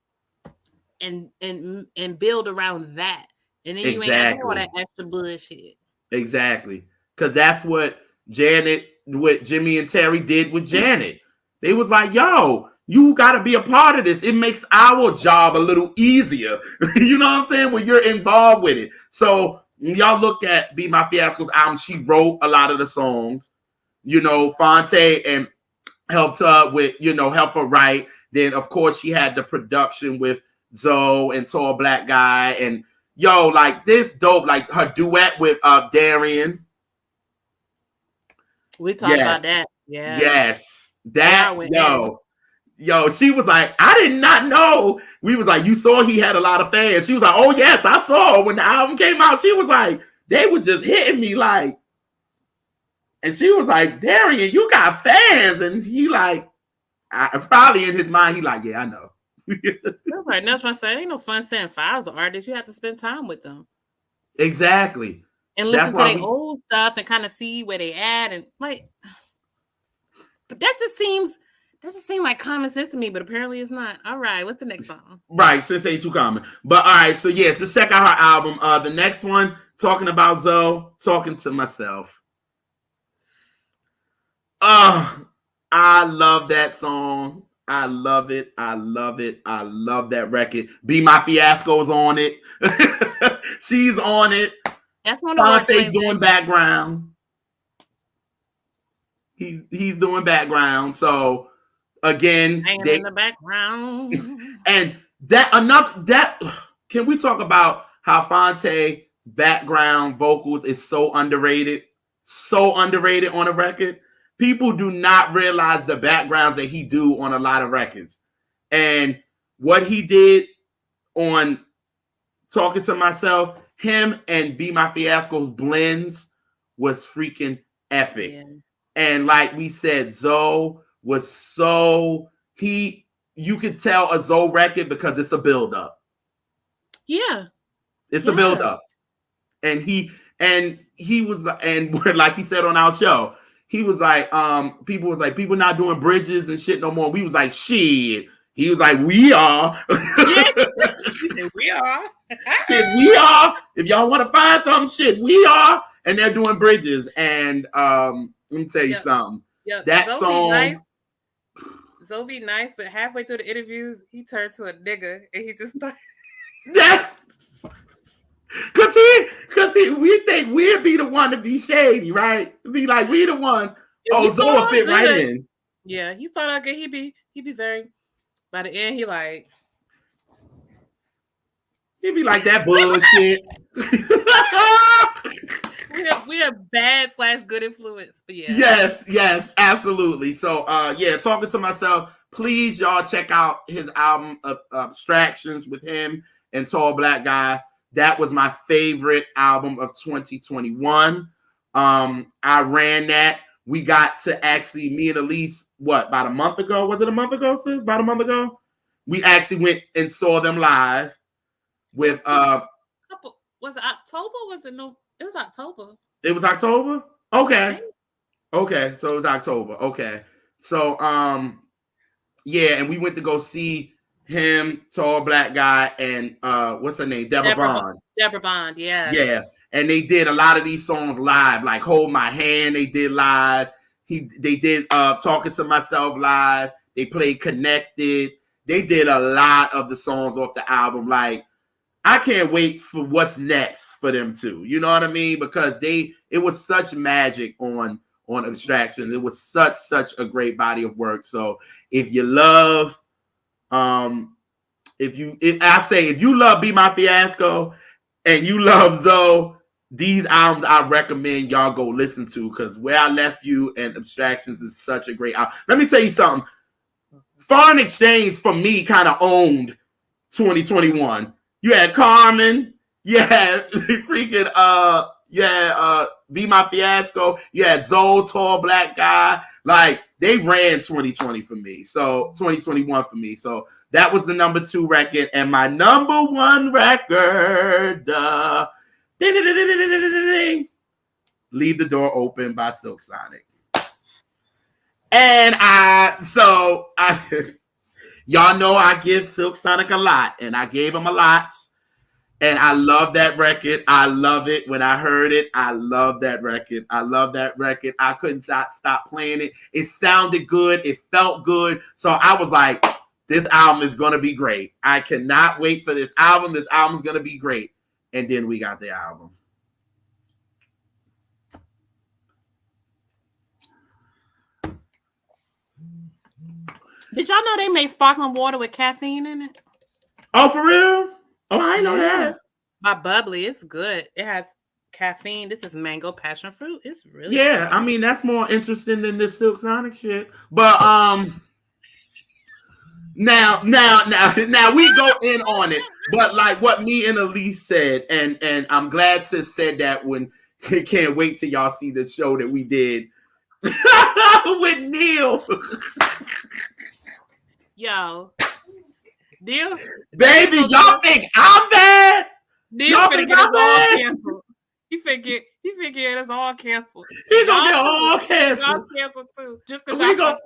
build around that. And then you ain't got to do all that extra bullshit. Exactly. Because that's what Jimmy and Terry did with Janet. They was like, yo, you got to be a part of this. It makes our job a little easier. You know what I'm saying? When you're involved with it. So when y'all look at Be My Fiasco's album, she wrote a lot of the songs. You know, Fonte and helped her with, help her write. Then, of course, she had the production with Zoe and Tall Black Guy. And, yo, like, this dope. Like, her duet with Darian. We talked about that. Yeah. Yes. That, yo, she was like, I did not know. We was like, you saw he had a lot of fans. She was like, oh, yes, I saw when the album came out. She was like, they were just hitting me like, and she was like, Darian, you got fans. And he like, probably in his mind, he like, yeah, I know. Right. That's what I say. Ain't no fun saying files of artists. You have to spend time with them. Exactly. And listen to their old stuff and kind of see where they at and like, but that just seems like common sense to me, but apparently it's not. All right, what's the next song? Right, since ain't too common. But all right, so yeah, so check out her album. The next one, talking about Zoe, Talking to Myself. I love that song. I love it. I love it. I love that record. Be My Fiasco's on it. She's on it. That's one of Fonte's doing background. He's doing background. So again, in the background. And can we talk about how Fonte's background vocals is so underrated? So underrated on a record. People do not realize the backgrounds that he do on a lot of records. And what he did on Talking to Myself, him and Be My Fiasco's blends was freaking epic. Yeah. And like we said, Zoe was you could tell a Zoe record because it's a build-up. Yeah. It's a build-up. And he was, and like he said on our show, he was like, people was like, people not doing bridges and shit no more. We was like, shit. He was like, we are. Yeah. We are. Shit, we are. If y'all want to find something, shit, we are. And they're doing bridges. And let me tell you something. That Zoe song. Zoe be nice, but halfway through the interviews, he turned to a nigga and he just started. Cause we think we'd be the one to be shady, right? Be like, we the ones. Oh, Zoe fit right in. Yeah, he started out good. He be very. By the end, he be like that bullshit. we have bad / good influence, but yeah. Yes, absolutely. So Talking to Myself. Please, y'all check out his album Abstractions with him and Tall Black Guy. That was my favorite album of 2021. I ran that. We got to actually, me and Elise, about a month ago? Was it a month ago, sis? About a month ago? We actually went and saw them live with was it October? Was it no? It was October. It was October? Okay. So it was October. Okay. So and we went to go see him, Tall Black Guy, and what's her name? Deborah Bond. Deborah Bond, yeah. Yeah. And they did a lot of these songs live, like Hold My Hand, they did live. They did Talking to Myself live. They played Connected. They did a lot of the songs off the album. Like, I can't wait for what's next for them too. You know what I mean? Because it was such magic on on Abstractions. It was such a great body of work. So if you love, if you love Be My Fiasco and you love Zoe, these albums I recommend y'all go listen to, because Where I Left You and Abstractions is such a great album. Let me tell you something. Foreign Exchange for me kind of owned 2021. You had Carmen, you had freaking Be My Fiasco, you had Zoe, Tall Black Guy. Like, they ran 2020 for me. So 2021 for me. So that was the number 2 record. And my number 1 record, Leave the Door Open by Silk Sonic. And y'all know I give Silk Sonic a lot, and I gave him a lot. And I love that record. I love it. When I heard it, I love that record. I couldn't stop playing it. It sounded good. It felt good. So I was like, this album is going to be great. I cannot wait for this album. This album is going to be great. And then we got the album. Did y'all know they make sparkling water with caffeine in it? Oh, for real? Oh, I didn't know that. My bubbly, it's good. It has caffeine. This is mango passion fruit. It's really good. I mean, that's more interesting than this Silk Sonic shit. But now we go in on it. But like what me and Elise said, and I'm glad sis said that when can't wait till y'all see the show that we did with Neil. Yo, Neil, baby, y'all think I'm bad? Neil finna get us all canceled. He finna get us all canceled. He gonna get all canceled. Y'all canceled too. Just because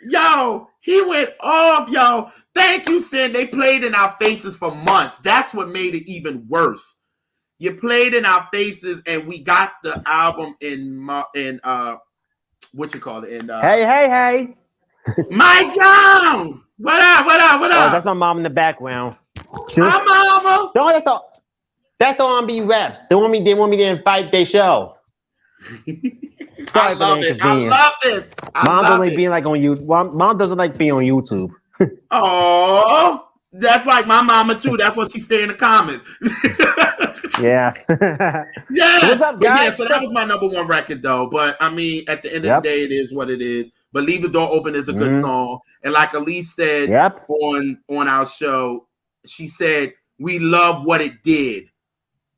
yo, he went off, yo. Thank you, Sin. They played in our faces for months. That's what made it even worse. You played in our faces, and we got the album in what you call it? In hey. Mike Jones! What up? Oh, that's my mom in the background. My mama! That's the R&B Reps. They want me to invite their show. I love it. Mom doesn't like being like on YouTube. Mom doesn't like being on YouTube. Oh, that's like my mama too. That's what she stay in the comments. Yeah. Yeah. What's up, guys? Yeah, so that was my number 1 record though. But I mean, at the end of the day, it is what it is. But Leave the Door Open is a good song. And like Elise said on our show, she said, we love what it did.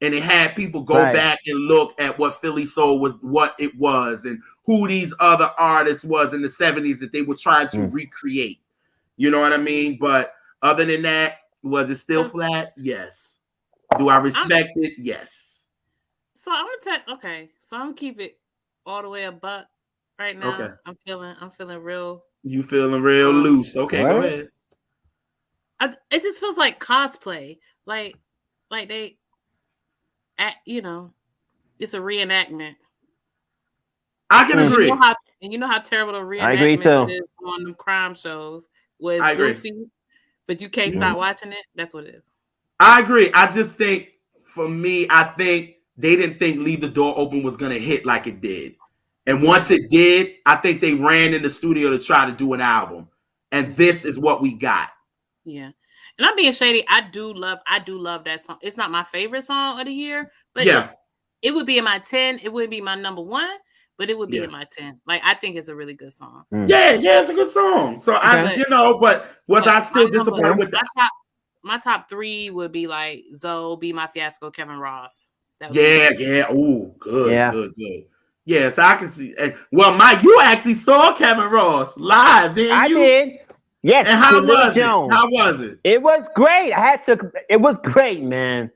And it had people go back and look at what Philly Soul was, what it was, and who these other artists was in the 70s that they were trying to recreate. You know what I mean? But other than that, was it still flat? Yes. Do I respect it? Yes. So I'm gonna so I'm gonna keep it all the way a buck right now. Okay. I'm feeling real. You feeling real loose? Okay, go ahead. It just feels like cosplay, like they, it's a reenactment. I can agree. You know how terrible the reenactment I agree too. is on them crime shows. Was goofy, but you can't stop watching it. That's what it is. I agree. I just think, for me, I think they didn't think Leave the Door Open was going to hit like it did. And once it did, I think they ran in the studio to try to do an album. And this is what we got. Yeah. And I'm being shady. I do love that song. It's not my favorite song of the year, but it would be in my 10. It wouldn't be my number 1, but it would be in my 10. Like, I think it's a really good song. Yeah, it's a good song. So but was I still disappointed with that? My top 3 would be like Zoe, Be My Fiasco, Kevin Ross. Ooh, good. Yes, I can see. Well, Mike, you actually saw Kevin Ross live, didn't you? I did. Yes. And how was it? How was it? It was great. It was great, man.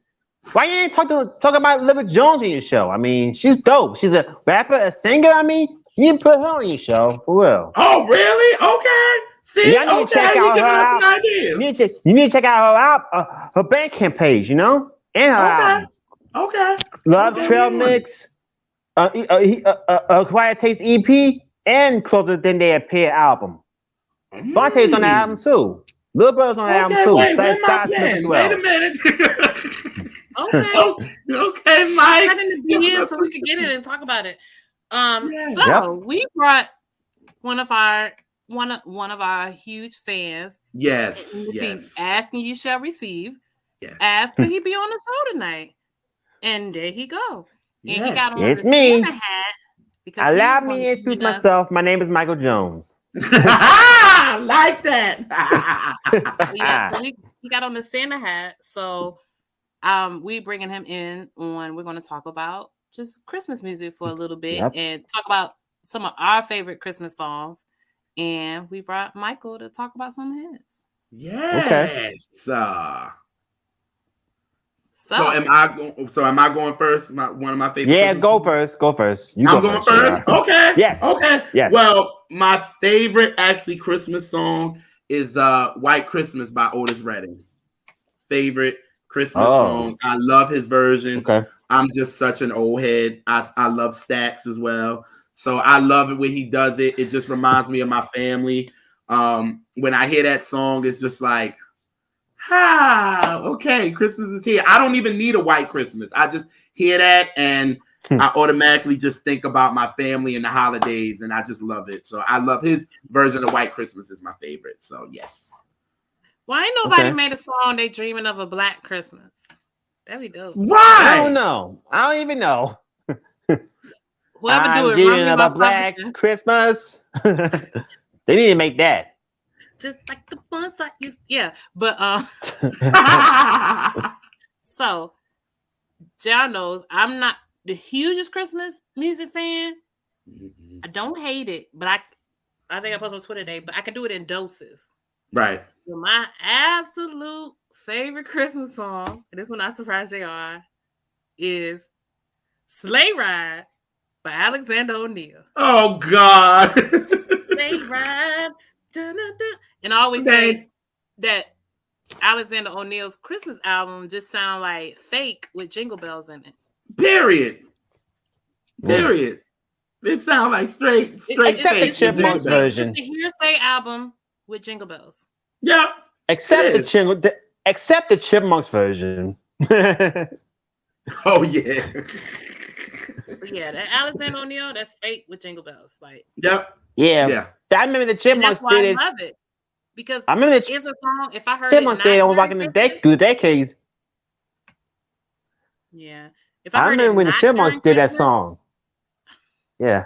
Why you ain't talk about Lil Jones in your show? I mean, she's dope. She's a rapper, a singer. I mean, you need to put her on your show for real. Oh, really? Okay. See, you need to check out her album. You need to check out her Bandcamp page, and her album. Okay. Love Trail Mix, Quiet Taste EP, and Closer Than They Appear album. Vontae's on the album too. Lil Bro's on the album too. Wait a minute. Okay, Mike. Got in the DM so we could get it and talk about it. So we brought one of our huge fans. Yes. Asking you shall receive. Yes. Ask could he be on the show tonight? And there he go. And he got on It's the me. Santa hat because Allow me to introduce myself. My name is Michael Jones. I like that. So he got on the Santa hat. So we bringing him in on. We're going to talk about just Christmas music for a little bit and talk about some of our favorite Christmas songs. And we brought Michael to talk about some of his. Yes. Okay. So am I going first? One of my favorite. Yeah, Christmas go songs? first. Go first. I'm going first. Okay. Yes. Okay. Yes. Well, my favorite actually Christmas song is "White Christmas" by Otis Redding. Favorite Christmas song. I love his version. Okay. I'm just such an old head. I love Stax as well. So I love it when he does it. It just reminds me of my family. When I hear that song, it's just like, okay, Christmas is here. I don't even need a white Christmas. I just hear that and I automatically just think about my family and the holidays, and I just love it. So I love his version of White Christmas is my favorite. So yes. Why ain't nobody made a song they dreaming of a black Christmas? That'd be dope. Why? I don't know. I don't even know. Whoever I'm do it, dreaming of a black Christmas. They need to make that. Just like the ones I used. Yeah, but so John knows I'm not the hugest Christmas music fan. Mm-hmm. I don't hate it, but I think I posted on Twitter today, but I can do it in doses. Right. So my absolute favorite Christmas song, and this one I surprised JR, is Sleigh Ride by Alexander O'Neal. Oh God. Sleigh Ride. Dun, dun, dun. And I always say that Alexander O'Neal's Christmas album just sound like fake with jingle bells in it. Period. It sounds like straight except the Chipmunks version. It's the Hearsay album with jingle bells. Yep. Except the Chipmunks version. Oh yeah. Yeah, that Alexander O'Neal, that's fake with jingle bells. Like. Yep. Yeah. I remember the Chipmunks did it. I love it. Because I remember it's a song. If I heard Chipmunks did it on back in the decades. Yeah. I remember when the Chipmunks did that song. Yeah.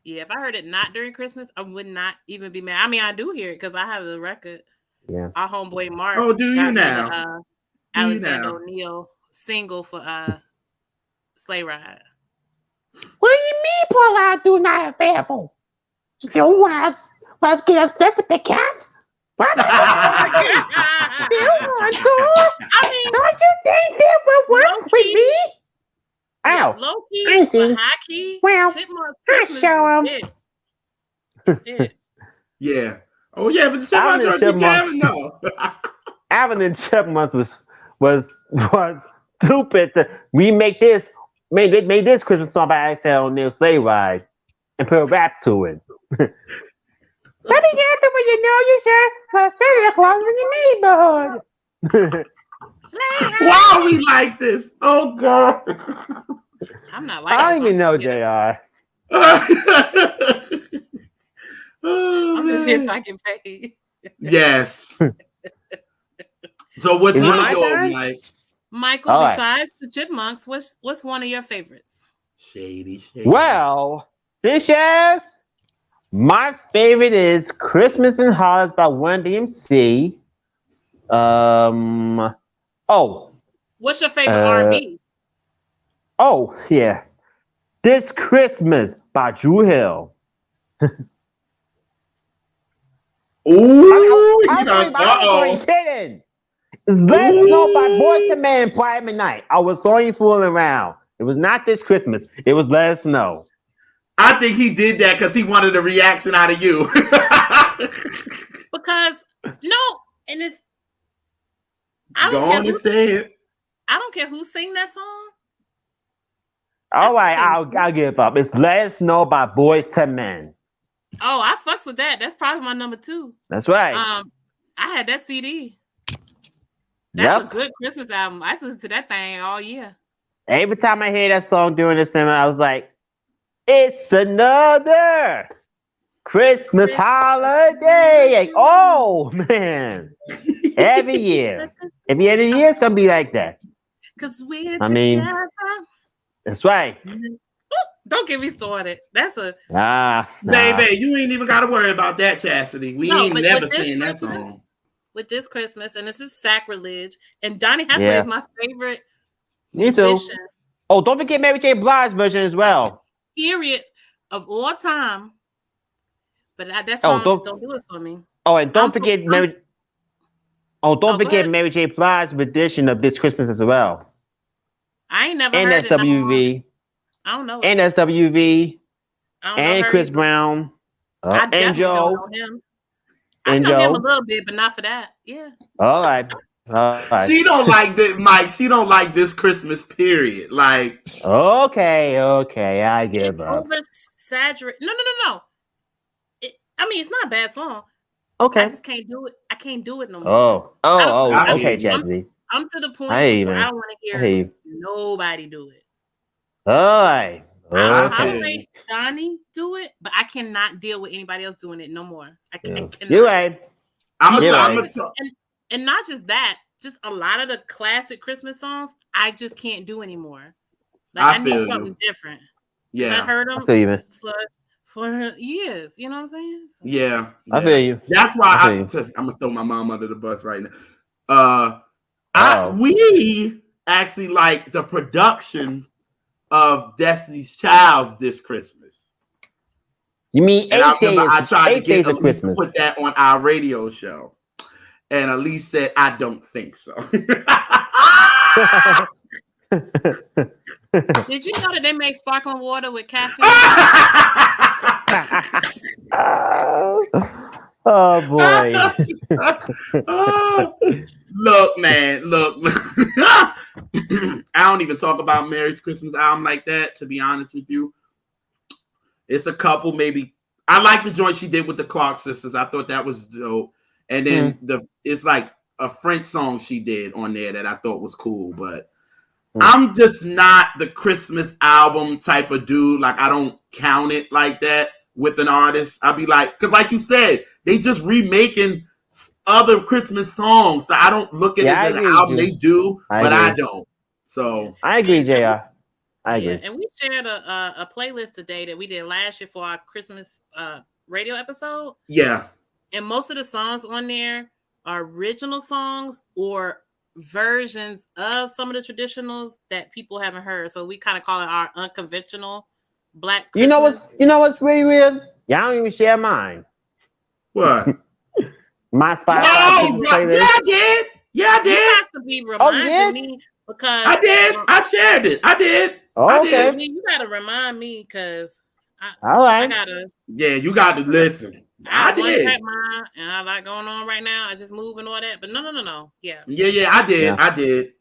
Yeah, if I heard it not during Christmas, I would not even be mad. I mean, I do hear it because I have the record. Yeah. Our homeboy Mark. Oh, do you now? The, Alexander O'Neal single for Sleigh Ride. What do you mean, Paul? I do not have apple. So what? I get upset with the cat? What? I mean, don't you think that will work with me? Ow. Low key, but high key. Well, I show him. That's it. Yeah. Oh yeah, but the Chipmunks. No. Alvin and Chipmunks was stupid to remake this. Made this Christmas song by Alexander O'Neal, Sleigh Ride, and put a rap to it. Let me get them when you know you should. For Santa Claus in the neighborhood. Wow, we like this. Oh God. I'm not like. I don't even know, JR. I'm just here so I get paid. Yes. So what's one of yours, Mike? Michael, besides the Chipmunks, what's one of your favorites? Shady. Well, since you asked, my favorite is Christmas in Hollis by Run DMC. What's your favorite R&B? Oh, yeah. This Christmas by Drew Hill. Ooh, I'm kidding. It's Let Us Know by Boyz II Men, Private Night. I was only fooling around. It was not This Christmas. It was Let Us Know. I think he did that because he wanted a reaction out of you. Because and it's. Go on and say it. I don't care who sing that song. All right, I'll give up. It's Let Us Know by Boyz II Men. Oh, I fucks with that. That's probably my number 2. That's right. I had that CD. That's a good Christmas album. I listened to that thing all year. Every time I hear that song during the summer, I was like, It's another Christmas holiday. Like, oh man, every year it's gonna be like that. Cause we're I mean, together. that's right. Don't get me started. That's a Baby, you ain't even got to worry about that, Chastity. We ain't never seen that song. With this Christmas, and this is sacrilege. And Donny Hathaway Yeah. is my favorite Me too. musician. Oh, don't forget Mary J. Blige's version as well. Period of all time. But that song just don't do it for me. Oh, and don't forget Mary. Don't forget Mary J. Blige's rendition of This Christmas as well. I ain't never heard NSWV. I don't know. NSWV. And Chris either. Brown. I and definitely Joe. don't know him. I know him a little bit, but not for that. Yeah. All right. She don't like this, Mike. She don't like this Christmas period. Like, okay, I give up. Oversaturated. No. I mean, it's not a bad song. Okay. I just can't do it. I can't do it no more. Okay, Chastity. I'm to the point where I don't want to hear nobody do it. All right. I'll tolerate Donnie do it, but I cannot deal with anybody else doing it no more. I cannot. You're right. And not just that, just a lot of the classic Christmas songs, I just can't do anymore. Like I need something different. Yeah, I heard them for years. You know what I'm saying? So. Yeah, I feel you. That's why I'm gonna throw my mom under the bus right now. We actually like the production of Destiny's Child's This Christmas. You mean 8 days? I tried to get Elise to put that on our radio show, and Elise said, "I don't think so." Did you know that they make sparkling water with caffeine? Oh boy! Look, man, look. I don't even talk about Mary's Christmas album like that. To be honest with you, it's a couple. Maybe I like the joint she did with the Clark sisters. I thought that was dope. And then it's like a French song she did on there that I thought was cool. But I'm just not the Christmas album type of dude. Like I don't count it like that with an artist. I'd be like, because like you said, they just remaking other Christmas songs. So I don't look at it as an album. They do, but I don't. So I agree, JR. I agree. And we shared a playlist today that we did last year for our Christmas radio episode. Yeah. And most of the songs on there are original songs or versions of some of the traditionals that people haven't heard. So we kind of call it our unconventional Black Christmas. You know what's really weird? Y'all don't even share mine. What? My Spotify playlist. Yeah, I did. You have to be reminding me because I did. I shared it. I did. Okay. I mean, you gotta remind me because I gotta. Yeah, you got to listen. I did. Mine, and I like going on right now. I just move and all that, but no. Yeah. Yeah, I did. Yeah. I did.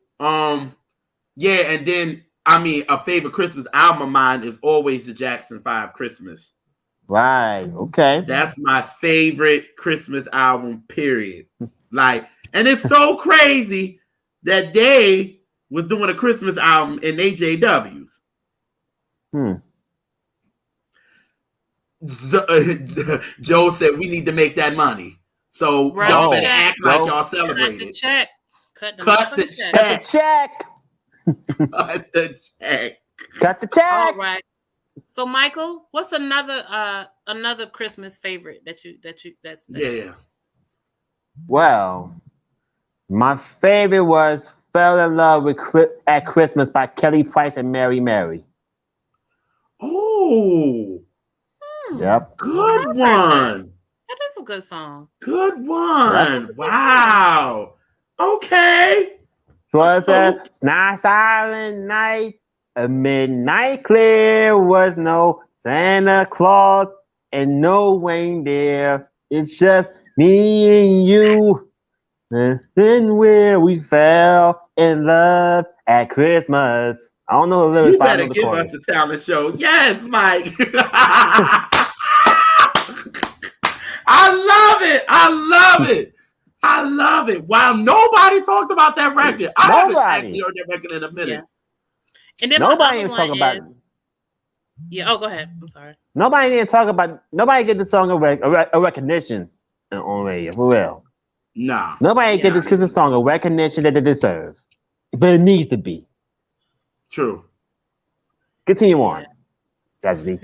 Yeah, and then I mean, a favorite Christmas album of mine is always the Jackson 5 Christmas. Right. Okay. That's my favorite Christmas album. Period. Like, and it's so crazy that they was doing a Christmas album in AJWs. Joe said we need to make that money, so y'all better act like y'all celebrated. Cut the check. Cut the check. Cut the check. Cut the check. All right. So Michael, what's another Christmas favorite that's Well, my favorite was "Fell in Love at Christmas" by Kelly Price and Mary Mary. Oh. Yep. Good one. That is a good song. Good one. Wow. Okay. Was a nice silent night. A midnight clear was no Santa Claus and no reindeer. It's just me and you. And then where we fell in love at Christmas. I don't know the lyrics. You better give us a talent show. Yes, Mike. I love it. Wow, nobody talked about that record. I haven't actually heard that record in a minute. Yeah. And then nobody even talking about it. Yeah. Oh, go ahead. I'm sorry. Nobody didn't talk about. Nobody get the song a recognition on radio for real. Nah. Nobody get Yeah. this Christmas song a recognition that they deserve, but it needs to be. True. Continue Yeah. on, Jasmine.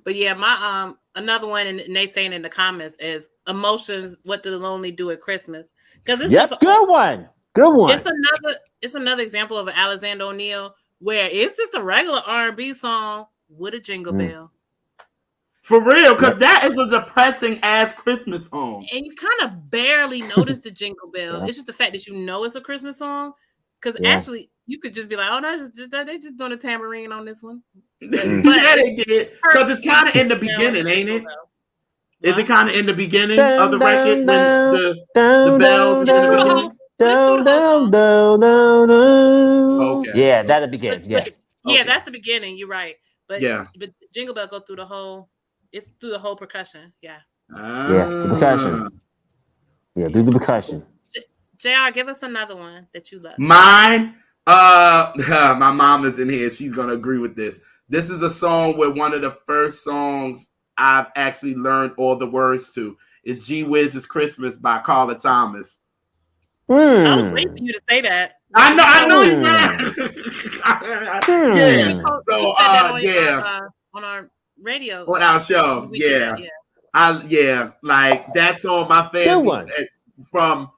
But yeah, my another one, and they saying in the comments is emotions. What do the lonely do at Christmas? Because it's just good one. Good one. It's another example of an Alexander O'Neal where it's just a regular R&B song with a jingle bell. For real, because that is a depressing ass Christmas song. And you kind of barely notice the jingle bell. It's just the fact that you know it's a Christmas song. Because actually, you could just be like, oh, no, they just doing a tambourine on this one. Yeah, they did. Because it's kind of in the beginning, ain't it? Is it kind of in the beginning of the record when the bells is in the beginning? Okay. Yeah, that'll begin. Yeah, that's the beginning. You're right. But jingle bell go through the whole. It's through the whole percussion. Yeah. The percussion. Yeah, do the percussion. JR, give us another one that you love. Mine. My mom is in here. She's gonna agree with this. This is a song where one of the first songs I've actually learned all the words to is "Gee Whiz It's Christmas" by Carla Thomas. I was waiting for you to say that. I know you were. Yeah. So on our radio. On our show. Yeah. Like that song my family from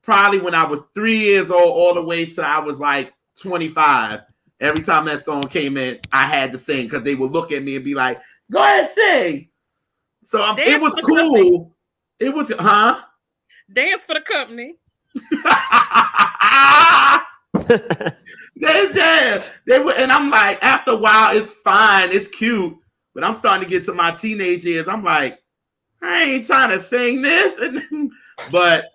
probably when I was 3 years old all the way till I was like 25. Every time that song came in, I had to sing because they would look at me and be like, "Go ahead, sing." So it was cool. Company. It was, Dance for the company. They were, and I'm like, after a while, it's fine, it's cute, but I'm starting to get to my teenage years. I'm like, I ain't trying to sing this, but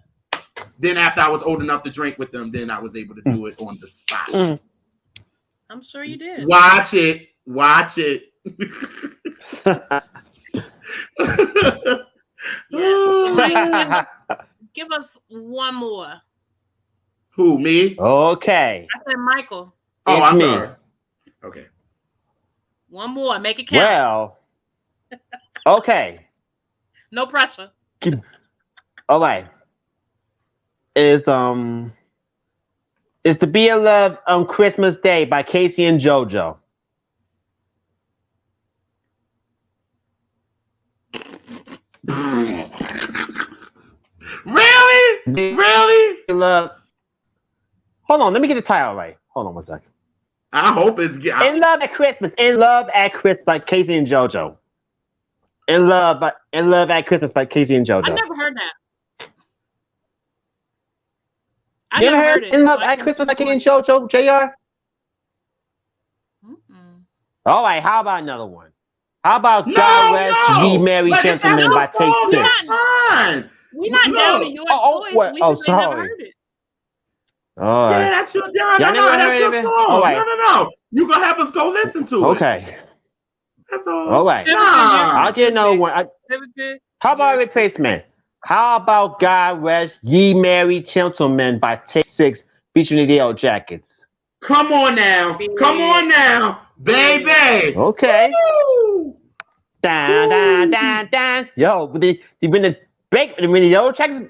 then after I was old enough to drink with them, then I was able to do it on the spot. I'm sure you did. Watch it. Give us one more. Who, me? Okay. I said Michael. Oh, I'm sorry. Okay. One more. Make it count. Well, okay. No pressure. All right. It's To Be in Love on Christmas Day by Casey and JoJo. Really? Love. Hold on, let me get the title right. Hold on one second. I hope it's In Love at Christmas. In Love at Christmas by Casey and JoJo. In Love at Christmas by Casey and JoJo. I never heard that. You never heard In Love at Christmas by Casey and JoJo, JR? All right, how about another one? How about God Rest Ye Merry Gentlemen by Take Six? We're not down to your voice. We just ain't never heard it. All right. Yeah, that's your that's your song. Right. No. You gonna have us go listen to it. Okay. That's all. All right. I'll get another one. How about a replacement? How about God Rest Ye Merry Gentlemen by Take Six featuring the Yellow Jackets? Come on now, baby. Okay. Dan. Yo, when the Yellow Jackets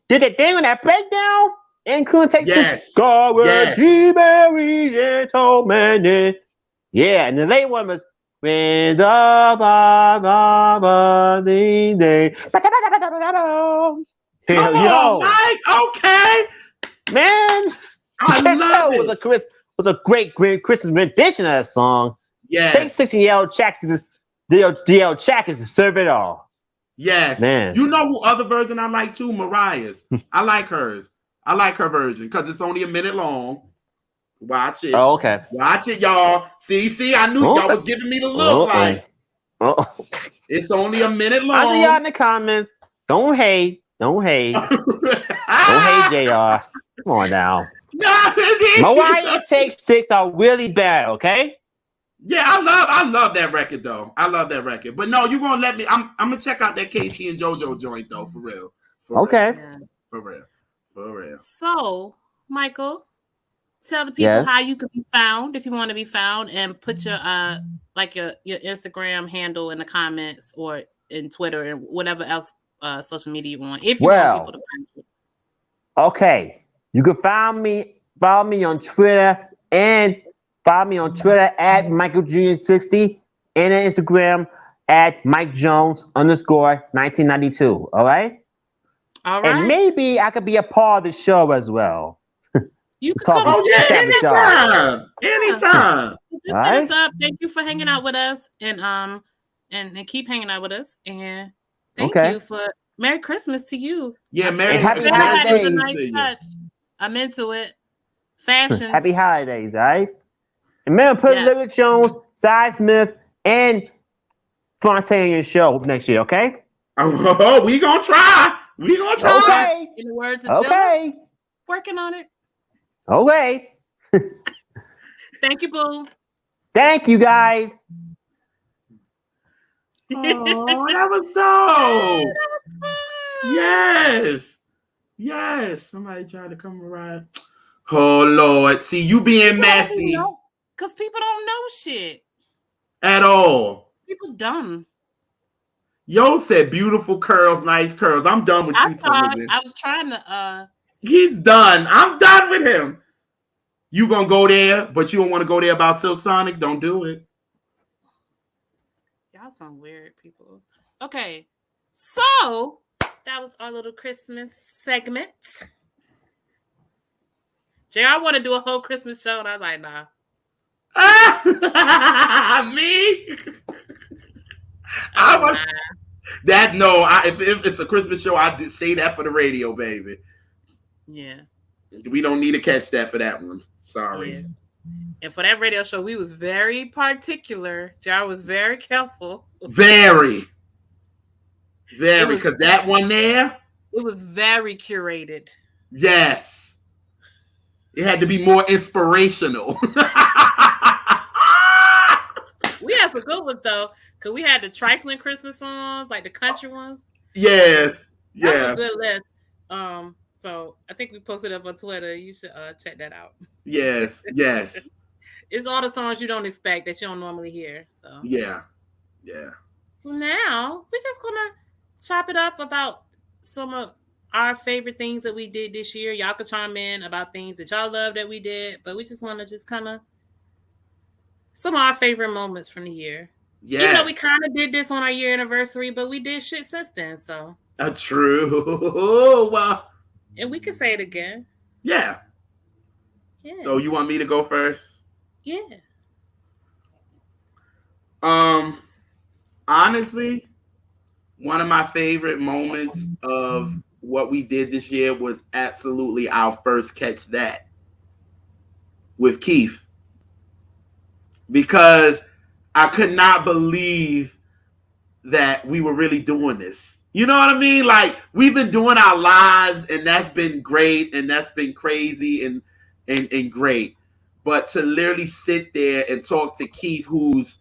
did that thing on that breakdown, and couldn't take this. God Rest Ye Merry Gentlemen. Yeah, and the late one was when the day. Come on, Mike. Okay, man. I love it. Was a great Christmas rendition of that song. Yes. Take 6 Yellow Jackets. The Yellow Jackets deserve it all. Yes, man. You know who other version I like too? Mariah's. I like hers. I like her version because it's only a minute long. Watch it. Oh, okay. Watch it, y'all. See, I knew y'all was giving me the look like. It's only a minute long. I see y'all in the comments. Don't hate. Don't hate, JR. Come on now. Mariah Take Six are really bad, okay? Yeah, I love that record though. I love that record. But no, you gonna let me. I'm gonna check out that Casey and JoJo joint though, for real. Okay. For real. So, Michael, tell the people how you can be found if you want to be found, and put your your Instagram handle in the comments or in Twitter and whatever else social media you want, if you want people to find you. Okay, you can follow me on Twitter and follow me on Twitter at Michael Jr. 60 and on Instagram at Mike Jones _1992. All right. And maybe I could be a part of the show as well. You can come. Oh yeah, anytime. Anytime. Just hit us up. Thank you for hanging out with us, and keep hanging out with us. And thank you for Merry Christmas to you. Yeah, Merry Happy holidays. A nice touch. I'm into it. Fashion. Happy holidays, all right? And remember, put Lyric Jones, Cy Smith, and Fontaine in your show next year, okay? Oh, we gonna try. We gonna try. Okay. In the words of Dylan, working on it. Okay. Thank you, boo. Thank you, guys. Oh, that was dope. That was fun. Yes. Somebody tried to come around. Oh Lord, see you being messy. Because people don't know shit at all. People dumb. Yo said beautiful curls, nice curls. I'm done with you. I was trying to. He's done. I'm done with him. You gonna go there, but you don't want to go there about Silk Sonic? Don't do it. Y'all some weird people. Okay, so that was our little Christmas segment. JR want to do a whole Christmas show, and I was like, nah. Me? If it's a Christmas show, I say that for the radio, baby. Yeah. We don't need to catch that for that one. Sorry. Yeah. And for that radio show, we was very particular. JR was very careful. Very. Because that one there. It was very curated. Yes. It had to be more inspirational. We had some good ones, though. Because we had the trifling Christmas songs, like the country ones. Yes. That was a good list. So I think we posted up on Twitter. You should check that out. Yes. It's all the songs you don't expect that you don't normally hear. So yeah. So now we're just gonna chop it up about some of our favorite things that we did this year. Y'all can chime in about things that y'all love that we did, but we just want to just kind of some of our favorite moments from the year. Yes. Even though we kind of did this on our year anniversary, but we did shit since then. So true. Wow. And we can say it again. Yeah. So you want me to go first? Yeah. Honestly, one of my favorite moments of what we did this year was absolutely our first Catch That with Keith. Because I could not believe that we were really doing this. You know what I mean? Like, we've been doing our lives, and that's been great, and that's been crazy and great. But to literally sit there and talk to Keith, who's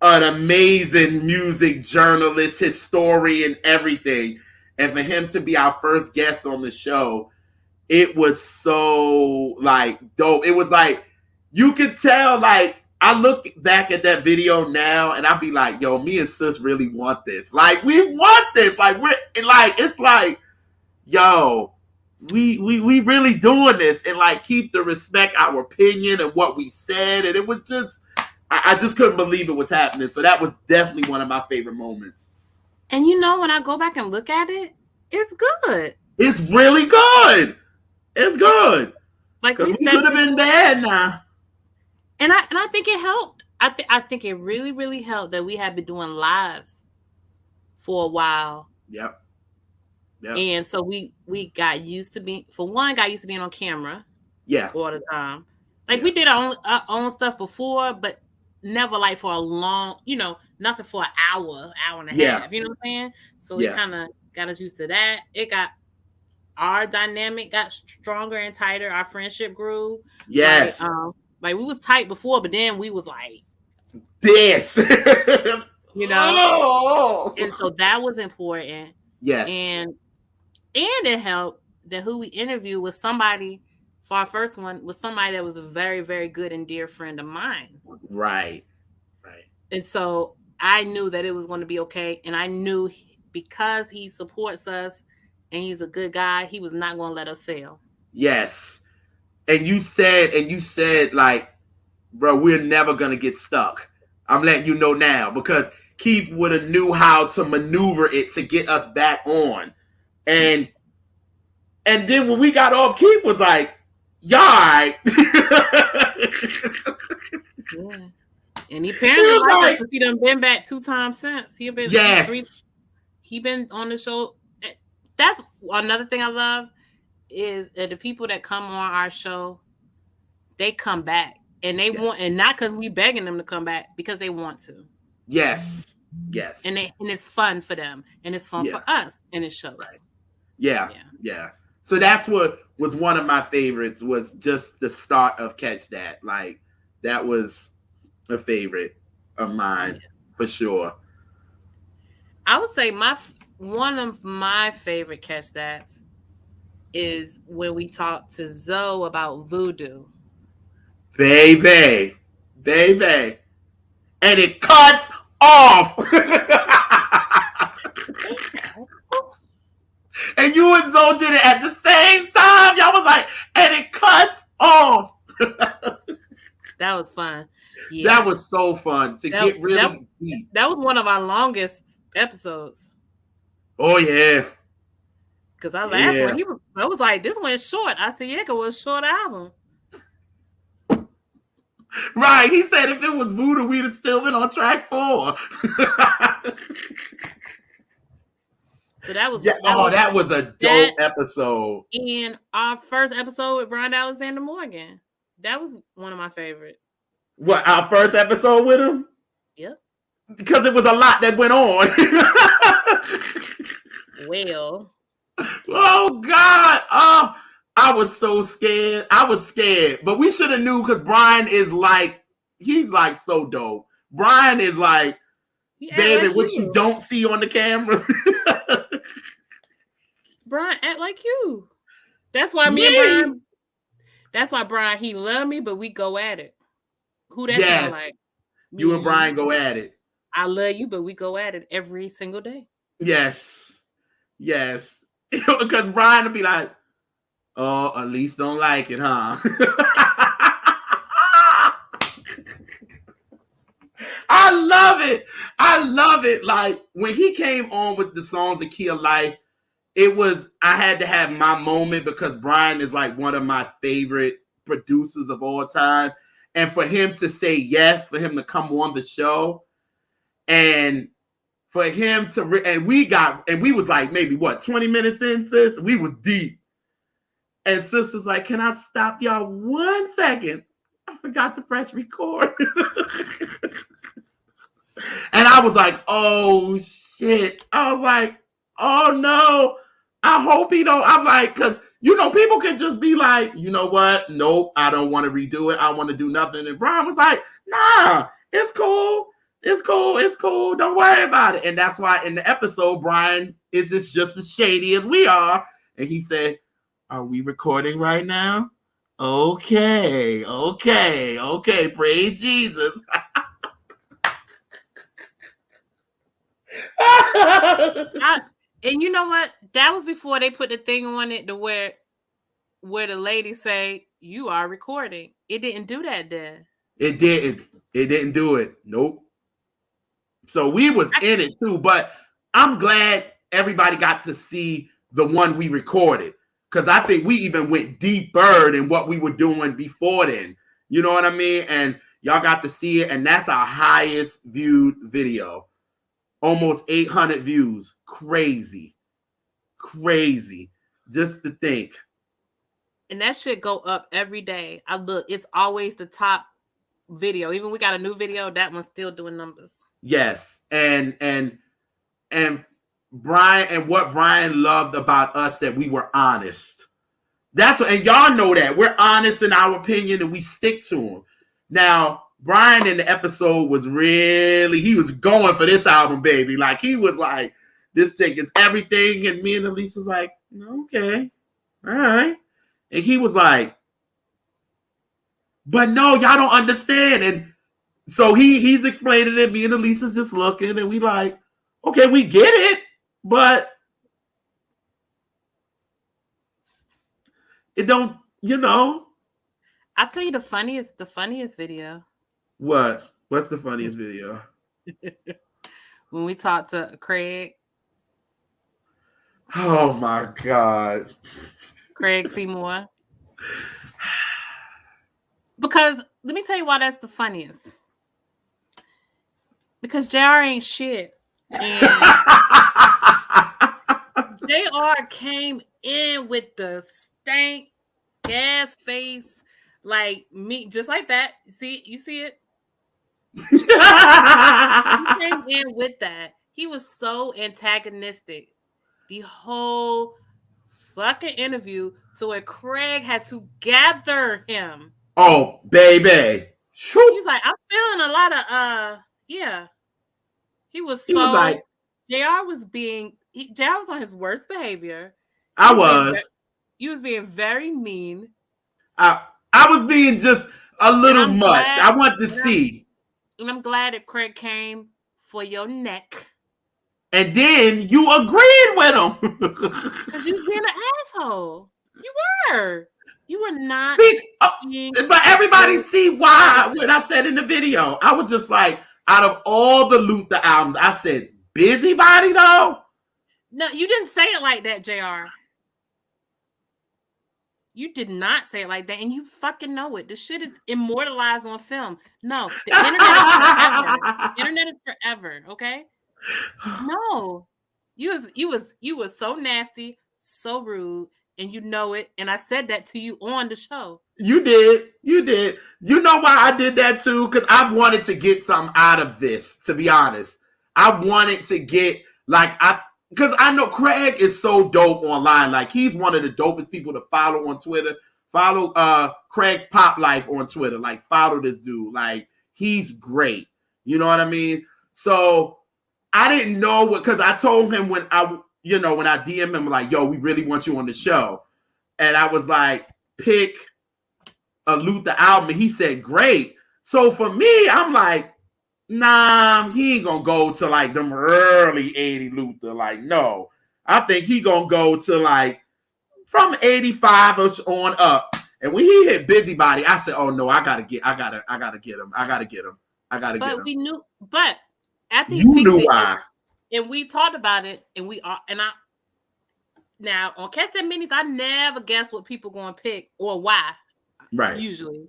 an amazing music journalist, historian, everything, and for him to be our first guest on the show, it was so, like, dope. It was like, you could tell, like, I look back at that video now and I'll be like, yo, me and sis really want this. Like, we want this. Like, we're like, it's like, yo, we really doing this, and like keep the respect our opinion and what we said. And it was just, I just couldn't believe it was happening. So that was definitely one of my favorite moments. And you know, when I go back and look at it, it's good. It's really good. It's good. Like, we could have been bad now. And I think it helped. I think it really, really helped that we had been doing lives for a while. Yep. And so we got used to being on camera. Yeah. All the time. Like, we did our own stuff before, but never like for a long, nothing for an hour and a half. You know what I'm saying? So we kind of got us used to that. Our dynamic got stronger and tighter. Our friendship grew. Yes. Like we was tight before, but then we was like this. And so that was important. Yes. And it helped that who we interviewed was somebody for our first one was somebody that was a very, very good and dear friend of mine. Right. And so I knew that it was going to be okay. And I knew because he supports us and he's a good guy, he was not going to let us fail. Yes. And you said like, bro, we're never going to get stuck. I'm letting you know now, because Keith would have knew how to maneuver it to get us back on. And then when we got off, Keith was like, y'all right. Yeah. And he apparently liked us. He done been back 2 times since. He been he been on the show. That's another thing I love is that the people that come on our show, they come back. And they want, and not because we begging them to come back, because they want to. Yes. And it's fun for them. And it's fun for us. And it shows. Right. Yeah. So that's what was one of my favorites, was just the start of Catch That. Like, that was a favorite of mine for sure. I would say one of my favorite Catch That's is when we talked to Zoe about voodoo. Baby. And it cuts off. And you and Zoe did it at the same time. Y'all was like, and it cuts off. That was fun. Yeah. That was so fun to get really deep. That was one of our longest episodes. Oh, yeah. Because our last one, I was like, this one's short. I said, yeah, because it was a short album. Right. He said if it was voodoo, we'd have still been on track 4. So that was that was a dope episode. And our first episode with Brian Alexander Morgan. That was one of my favorites. What, our first episode with him? Yep. Because it was a lot that went on. Well. Oh, God. Oh, I was so scared. I was scared. But we should have knew, because Brian is like, he's like so dope. Brian is like, baby, like what you don't see on the camera. Brian act like you. That's why me and Brian. That's why Brian, he love me, but we go at it. Who that sound like? You and Brian go at it. I love you, but we go at it every single day. Yes. Because Brian will be like, oh, at least don't like it, huh? I love it. Like, when he came on with the songs of Key of Life, I had to have my moment, because Brian is like one of my favorite producers of all time. And for him to say yes, for him to come on the show, and for him to, and we was like, maybe 20 minutes in, sis? We was deep. And sis was like, can I stop y'all 1 second? I forgot to press record. And I was like, oh, shit. I was like, oh, no. I hope he don't. I'm like, because, people can just be like, you know what? Nope, I don't want to redo it. I want to do nothing. And Brian was like, nah, it's cool. Don't worry about it. And that's why in the episode, Brian is just as shady as we are. And he said, are we recording right now? Okay. Praise Jesus. And you know what? That was before they put the thing on it to where the lady say, you are recording. It didn't do that then. It didn't do it. Nope. So we was in it too, but I'm glad everybody got to see the one we recorded, because I think we even went deeper than what we were doing before then. You know what I mean? And y'all got to see it, and that's our highest viewed video. Almost 800 views. Crazy. Just to think. And that should go up every day. I look, it's always the top video. Even we got a new video, that one's still doing numbers. Yes. And Brian, and what Brian loved about us, that we were honest. That's what, and y'all know that. We're honest in our opinion, and we stick to them. Now, Brian in the episode he was going for this album, baby. Like, he was like, this chick is everything. And me and Elise was like, okay, all right. And he was like, But no, y'all don't understand. And so he's explaining it. Me and Elisa's just looking, and we like, okay, we get it, but it don't, I'll tell you the funniest video. What? What's the funniest video? When we talked to Craig. Oh my God. Craig Seymour. Because let me tell you why that's the funniest. Because JR ain't shit. And JR came in with the stank gas face, like me, just like that. You see it? He came in with that. He was so antagonistic the whole fucking interview to where Craig had to gather him. Oh, baby. He's like, I'm feeling a lot of yeah. He was like, JR was on his worst behavior. He was being very mean. I was being just a little much. I want to see. And I'm glad that Craig came for your neck. And then you agreed with him. Because you was being an asshole. You were. You were not. But everybody see why when I said in the video. I was just like, out of all the Luther albums, I said, Busybody though? No, you didn't say it like that, JR. You did not say it like that, and you fucking know it. This shit is immortalized on film. No, the internet is forever. The internet is forever, okay? No. You was so nasty, so rude, and you know it. And I said that to you on the show. You did. You know why I did that too? Because I wanted to get something out of this, to be honest. I wanted to get, because I know Craig is so dope online. Like, he's one of the dopest people to follow on Twitter. Follow Craig's Pop Life on Twitter. Like, follow this dude. Like, he's great. You know what I mean? So I didn't know because I told him when I DM him, like, yo, we really want you on the show. And I was like, pick a Luther album. And he said, great. So for me, I'm like, nah, he ain't gonna go to like them early 80 Luther. Like, no. I think he gonna go to like from 85ish on up. And when he hit Busybody, I said, oh no, I gotta get him. But we knew, but after you knew why. And we talked about it, and now on Catch That Minis, I never guess what people gonna pick or why. Right. Usually.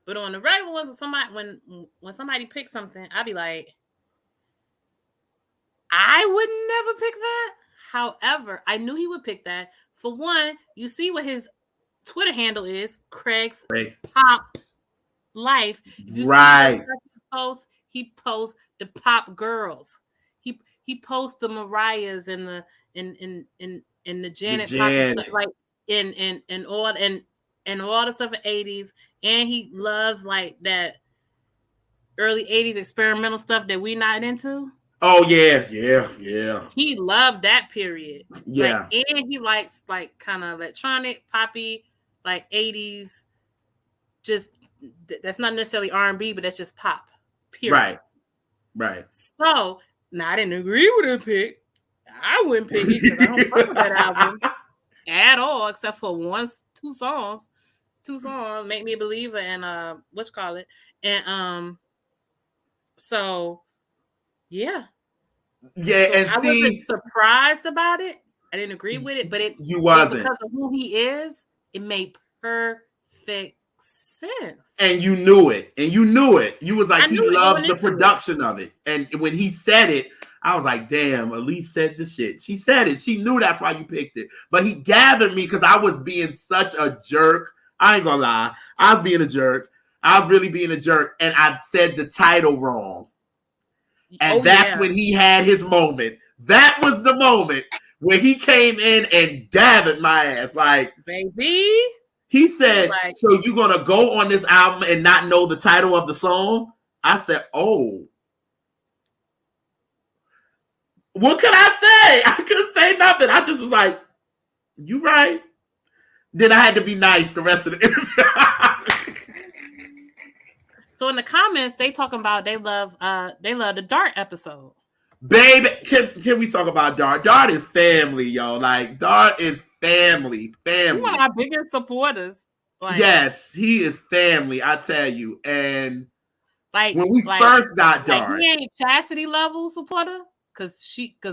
But on the regular ones, when somebody picks something, I'd be like, I would never pick that. However, I knew he would pick that. For one, you see what his Twitter handle is, Craig's Pop Life. If you see the stuff he posts the pop girls. He posts the Mariahs and the Janet Pop stuff, like and all the stuff in 80s. And he loves like that early 80s experimental stuff that we not into. Oh yeah. He loved that period. Yeah. Like, and he likes like kind of electronic, poppy, like 80s. Just that's not necessarily R&B, but that's just pop. Period. Right. So now I didn't agree with the pick. I wouldn't pick it because I don't fuck with that album at all, except for two songs. Make Me a Believer and and so yeah, and I wasn't surprised about it. I didn't agree with it, but you wasn't because of who he is. It made perfect sense, and you knew it. You was like, he loves the production of it, and when he said it, I was like, damn, Elise said the shit. She said it. She knew that's why you picked it. But he gathered me because I was being such a jerk. I ain't gonna lie. I was being a jerk. I was really being a jerk. And I said the title wrong. And that's when he had his moment. That was the moment where he came in and gathered my ass. Like, baby. He said, so you're going to go on this album and not know the title of the song? I said, oh. What could I say? I couldn't say nothing. I just was like, you right. Then I had to be nice the rest of the interview. So in the comments, they talking about they love the Dart episode. Baby, can we talk about Dart? Dart is family, yo. Like, Dart is family. He's one of our biggest supporters. Like, yes, he is family, I tell you. And like when we first got Dart, like he ain't Chastity level supporter, cause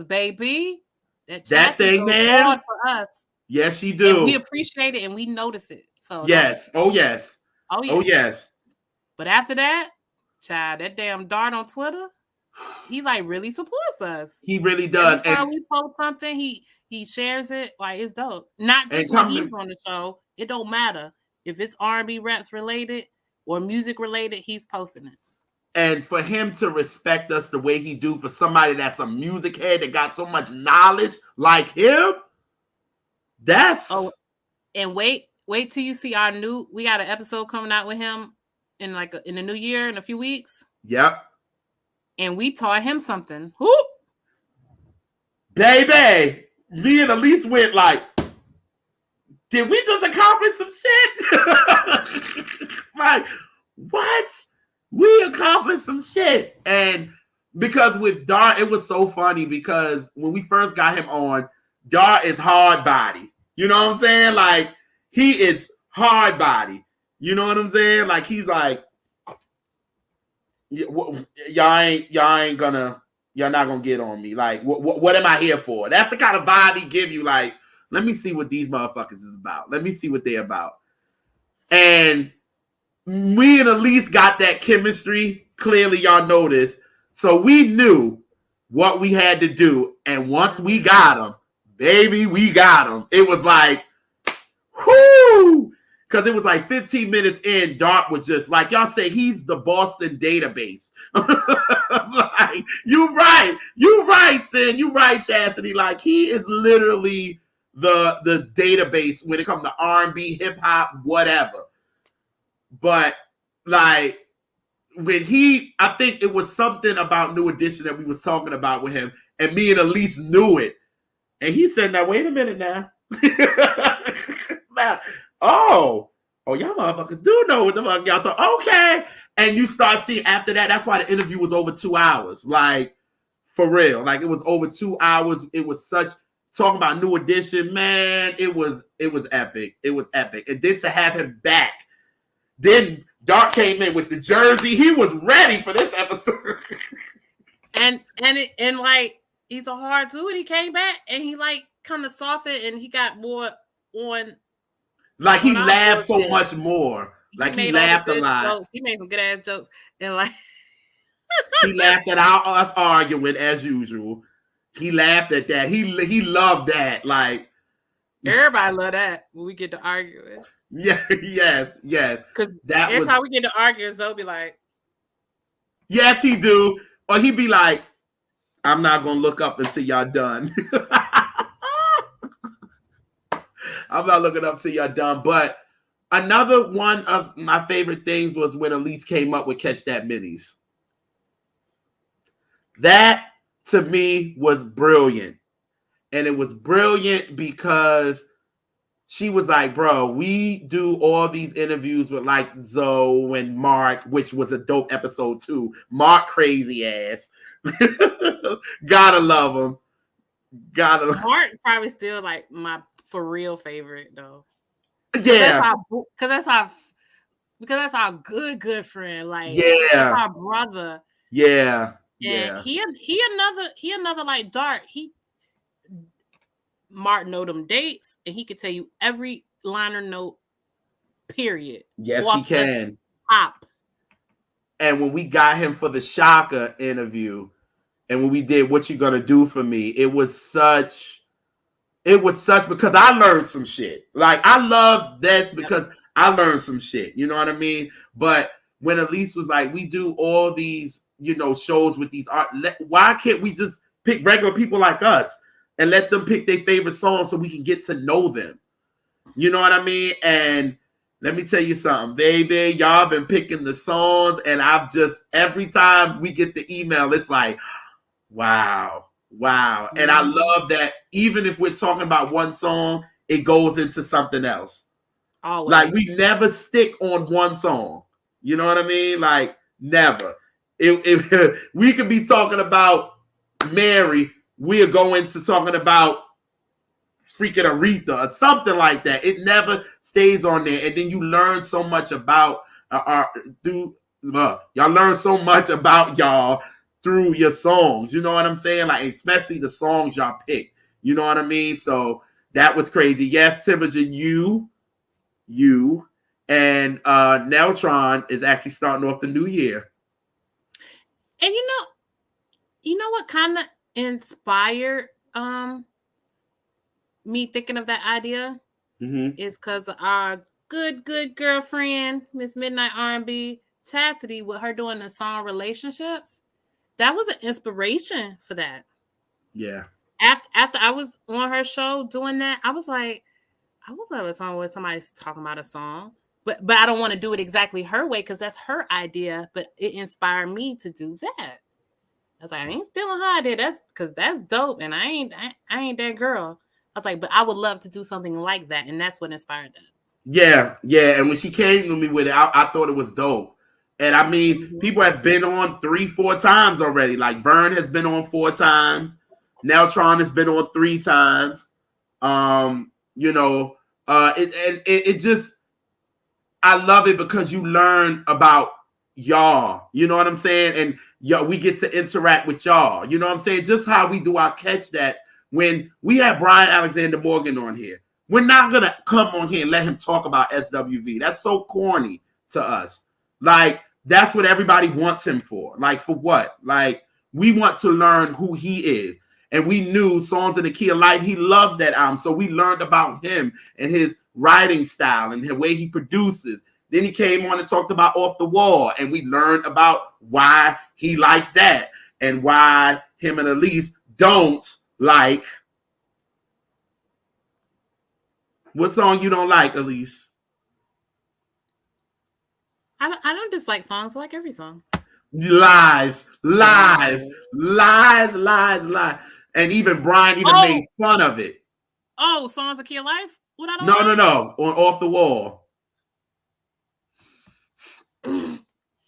baby, that thing there for us. Yes, she do. And we appreciate it and we notice it. So yes, oh yes. But after that, child, that damn Dart on Twitter, he like really supports us. He really does. Every time we post something, he shares it. Like, it's dope. Not just when he's on the show. It don't matter if it's R&B Reps related or music related. He's posting it. And for him to respect us the way he do, for somebody that's a music head that got so much knowledge like him, that's and wait till you see we got an episode coming out with him in the new year in a few weeks. Yep. And we taught him something. Whoop. Baby, me and Elise went like, did we just accomplish some shit? Like, what? We accomplished some shit. And because with Dart, it was so funny because when we first got him on, Dart is hard body. You know what I'm saying? Like, he is hard body. You know what I'm saying? Like, he's like, y'all not gonna get on me. Like, what am I here for? That's the kind of vibe he give you. Like, let me see what these motherfuckers is about. Let me see what they're about. And we and Elise got that chemistry. Clearly, y'all noticed. So we knew what we had to do. And once we got him, baby, we got him. It was like, whoo! Because it was like 15 minutes in, Dart was just like, y'all say he's the Boston database. Like, you right, Sin. You right, Chastity. Like, he is literally the database when it comes to R&B, hip hop, whatever. But like I think it was something about New Edition that we was talking about with him, and me and Elise knew it. And he said, now wait a minute now. Oh, y'all motherfuckers do know what the fuck y'all talk. Okay. And you start seeing after that, that's why the interview was over 2 hours. Like, for real. Like, it was over 2 hours. It was such talking about New Edition, man. It was epic. It was epic. And then to have him back. Then Dart came in with the jersey. He was ready for this episode. and like, he's a hard dude. He came back and he like kind of softened and he got more on. Like, he laughed so much more. Like, he laughed a lot. Jokes. He made some good ass jokes. And like, he laughed at us arguing as usual. He laughed at that. He loved that. Like, everybody love that when we get to arguing. Yeah, yes. Because every time we get to arguing, Zoe be like, yes, he do. Or he be like, I'm not going to look up until y'all done. I'm not looking up till y'all done. But another one of my favorite things was when Elise came up with Catch That Minis. That, to me, was brilliant. And it was brilliant because she was like, bro, we do all these interviews with like Zoe and Mark, which was a dope episode too. Mark crazy ass. Gotta love him. Mark probably still like my for real favorite though. Yeah. Because that's our good friend. Like, that's our brother. Yeah. And he another like Dart. Mark know them dates, and he could tell you every liner note, period. Yes, he can. Top. And when we got him for the Shaka interview, and when we did What You Gonna Do For Me, it was such because I learned some shit. Like, I love this because I learned some shit. You know what I mean? But when Elise was like, we do all these, shows with these art, why can't we just pick regular people like us and let them pick their favorite songs so we can get to know them? You know what I mean? And let me tell you something, baby. Y'all been picking the songs, and every time we get the email, it's like, wow. And I love that even if we're talking about one song, it goes into something else. Always. Like, we never stick on one song. You know what I mean? Like, Never. We could be talking about Mary. We are going to talking about freaking Aretha or something like that. It never stays on there, and then you learn so much about y'all learn so much about y'all through your songs. You know what I'm saying? Like especially the songs y'all pick. You know what I mean? So that was crazy. Yes, Timogen, you, and Neltron is actually starting off the new year. And you know what kind of inspired me thinking of that idea is because our good girlfriend, Miss Midnight R&B Chastity, with her doing the song Relationships. That was an inspiration for that. Yeah. After I was on her show doing that, I was like, I would love a song where somebody's talking about a song. But I don't want to do it exactly her way because that's her idea. But it inspired me to do that. I was like, I ain't stealing her idea. That's because that's dope. And I ain't that girl. I was like, but I would love to do something like that. And that's what inspired that. Yeah. And when she came to me with it, I thought it was dope. And I mean, people have been on 3-4 times already. Like Vern has been on 4 times. Neltron has been on 3 times. It just, I love it because you learn about y'all. You know what I'm saying? And we get to interact with y'all. You know what I'm saying? Just how we do our catch that when we have Brian Alexander Morgan on here. We're not going to come on here and let him talk about SWV. That's so corny to us. Like, that's what everybody wants him for. Like, for what? Like, we want to learn who he is. And we knew Songs in the Key of Light. He loves that album. So we learned about him and his writing style and the way he produces. Then he came on and talked about Off the Wall. And we learned about why he likes that and why him and Elise don't like. What song you don't like, Elise? I don't dislike songs. I like every song. Lies. And even Brian made fun of it. Oh, Songs of Key of Life? What I don't like? No. On Off the Wall.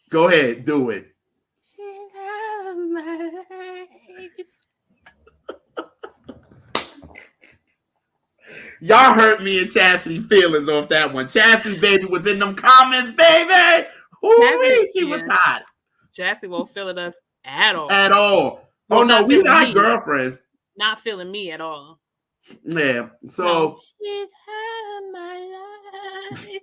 Go ahead, do it. She's out of my life. Y'all hurt me and Chastity feelings off that one. Chastity baby was in them comments, baby. Ooh, she was hot. Chastity won't feeling us at all. Well, oh no, we not girlfriend. Not feeling me at all. Yeah. So no. She's out of my life.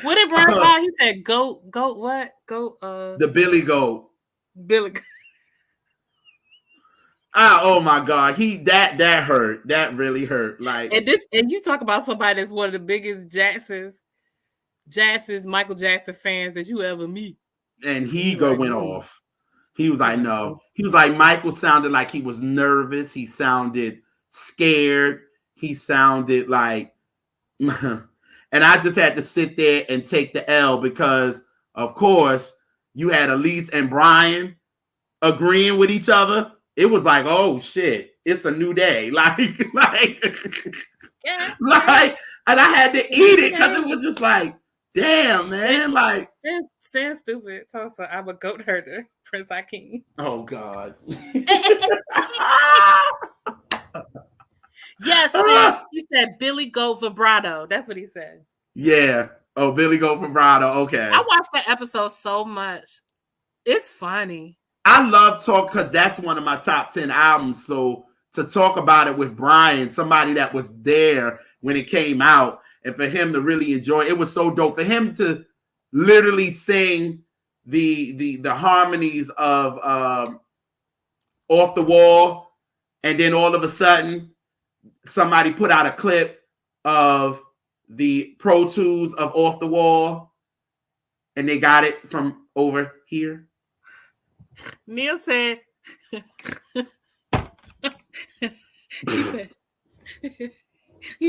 What did Brian call? He said goat what? Goat the Billy Goat. Billy. Oh my God. That hurt. That really hurt. Like and you talk about somebody that's one of the biggest Michael Jackson fans that you ever meet. And he went off. He was like, no. He was like, Michael sounded like he was nervous. He sounded scared. He sounded like, and I just had to sit there and take the L because, of course, you had Elise and Brian agreeing with each other. It was like, oh shit, it's a new day. Like, and I had to eat it because it was just like, damn, man. Like, sound stupid. Tulsa, I'm a goat herder, Prince Hakeem. Oh God. Yes, he said Billy Goat Vibrato. That's what he said. Yeah. Oh, Billy Goat Vibrato. Okay. I watched that episode so much. It's funny. I love talk because that's one of my top 10 albums. So to talk about it with Brian, somebody that was there when it came out, and for him to really enjoy it was so dope. For him to literally sing the harmonies of Off the Wall, and then all of a sudden somebody put out a clip of the Pro Tools of Off the Wall, and they got it from over here. Neil said,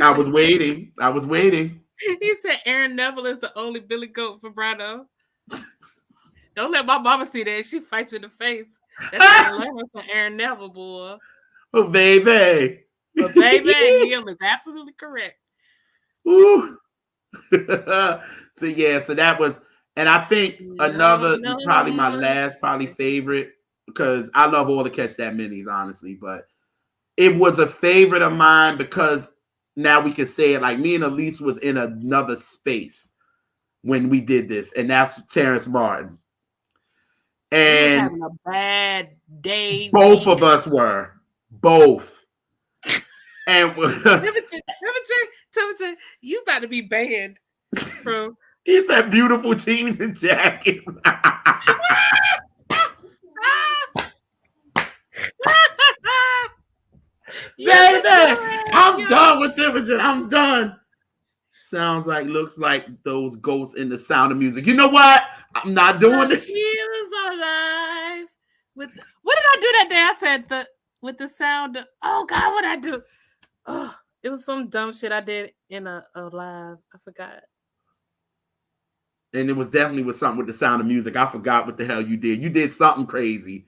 I was waiting. He said Aaron Neville is the only Billy Goat vibrato. Don't let my mama see that. She fights you in the face. That's why I love her from Aaron Neville, boy. Oh, baby. But baby, Neil is absolutely correct. Ooh. So yeah, so that was, and I think another probably my last probably favorite, because I love all the Catch That Minis, honestly, but it was a favorite of mine because now we can say it, like me and Elise was in another space when we did this, and that's Terrence Martin. And having a bad day. Both of us were. Both. And temperature, you about to be banned from. He said beautiful jeans and jackets. Baby, I'm done with temperature. I'm done. Sounds like, looks like those ghosts in The Sound of Music. You know what? I'm not doing this. Alive. What did I do that day? I said with the sound of, oh God, what I do? Oh, it was some dumb shit I did in a live. I forgot. And it was definitely with something with The Sound of Music. I forgot what the hell you did. You did something crazy.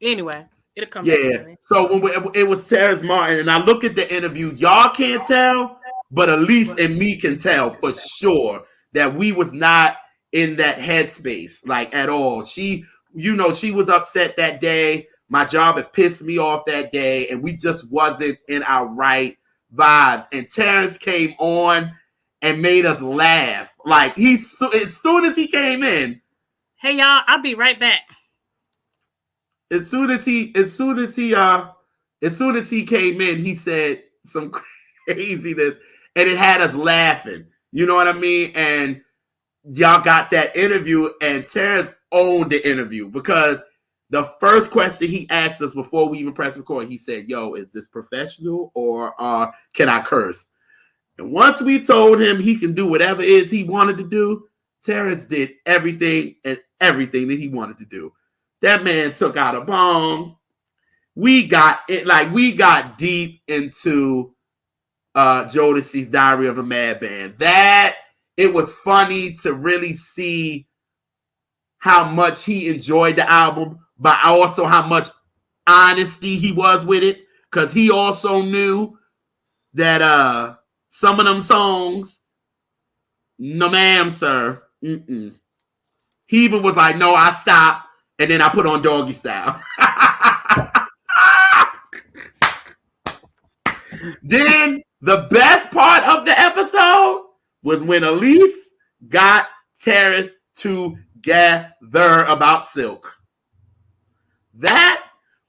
Anyway, it'll come back to me. So when it was Terrence Martin, and I look at the interview, y'all can't tell, but Elise and me can tell for sure that we was not in that headspace, like, at all. She was upset that day. My job had pissed me off that day, and we just wasn't in our right vibes. And Terrence came on and made us laugh. Like, as soon as he came in. Hey y'all, I'll be right back. As soon as he came in, he said some craziness, and it had us laughing. You know what I mean? And y'all got that interview, and Terrence owned the interview, because the first question he asked us before we even pressed record, he said, "Yo, is this professional or can I curse?" And once we told him he can do whatever it is he wanted to do, Terrence did everything that he wanted to do. That man took out a bong. We got deep into Jodeci's Diary of a Madman. That it was funny to really see how much he enjoyed the album, but also how much honesty he was with it, because he also knew that some of them songs, no ma'am, sir. Mm-mm. He even was like, "No, I stopped, and then I put on Doggy Style." Then the best part of the episode was when Elise got Terrence together about Silk. That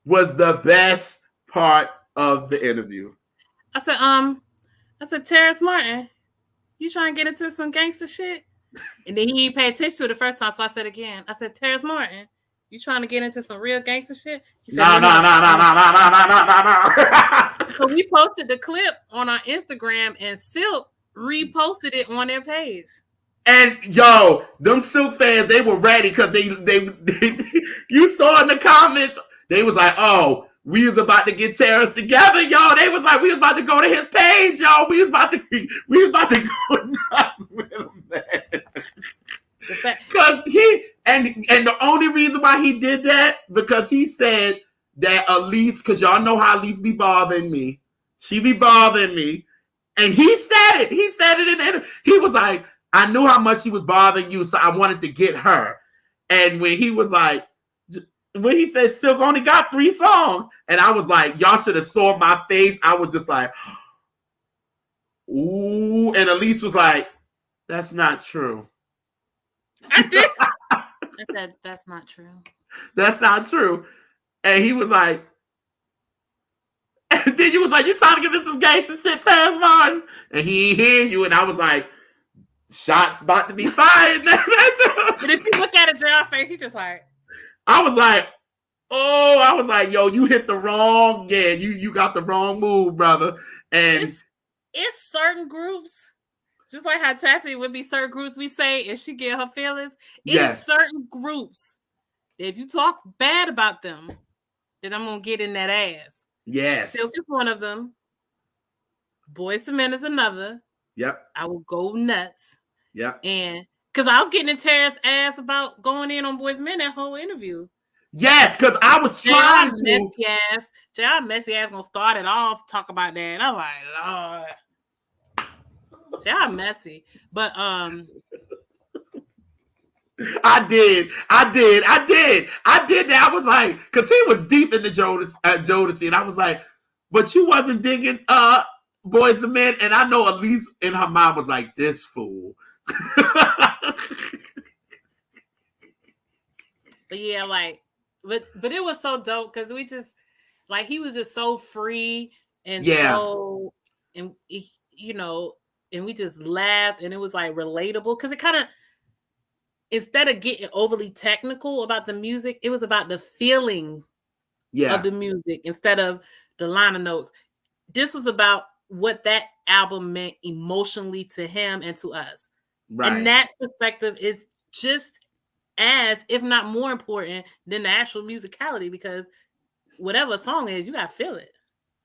was the best part of the interview. I said, Terrence Martin, you trying to get into some gangster shit? And then he paid attention to it the first time, so I said again. I said, Terrence Martin, you trying to get into some real gangster shit? He said, no. So we posted the clip on our Instagram, and Silk reposted it on their page. And yo, them Silk fans, they were ready, because they you saw in the comments, they was like, "Oh, we was about to get Terrence together, y'all." They was like, "We was about to go to his page, y'all. We was about to go nuts with him, man." Because the only reason why he did that, because he said that Elise, because y'all know how Elise be bothering me. She be bothering me. And he said it. He said it in the interview. He was like, "I knew how much she was bothering you, so I wanted to get her." And when he said Silk only got 3 songs, and I was like, y'all should have saw my face. I was just like, ooh. And Elise was like, "That's not true." I did. I said, "That's not true. That's not true." And he was like, and then you was like, "You trying to get into some gangster shit, Terrence Martin?" And he ain't hear you. And I was like, shots about to be fired. But if you look at it, JR face, he just like, I was like, yo, you hit the wrong, you got the wrong move, brother. And it's certain groups, just like how Chassie would be certain groups we say if she get her feelings. It is certain groups. If you talk bad about them, then I'm gonna get in that ass. Yes. Silk is one of them. Boyz II Men is another. Yep. I will go nuts. Yep. And because I was getting in Terrence's ass about going in on Boyz II Men that whole interview. Yes, because I was trying to. JR messy ass gonna start it off, talk about that. And I'm like, Lord. Y'all messy. But I did that. I was like, because he was deep into Jodeci, and I was like, but you wasn't digging Boys and Men, and I know Elise in her mind was like, this fool. But yeah, like, but it was so dope because we just like he was just so free and so, and you know, and we just laughed and it was like relatable because it kind of, instead of getting overly technical about the music, it was about the feeling of the music instead of the liner notes. This was about what that album meant emotionally to him and to us. Right. And that perspective is just as, if not more important than the actual musicality, because whatever a song is, you gotta feel it.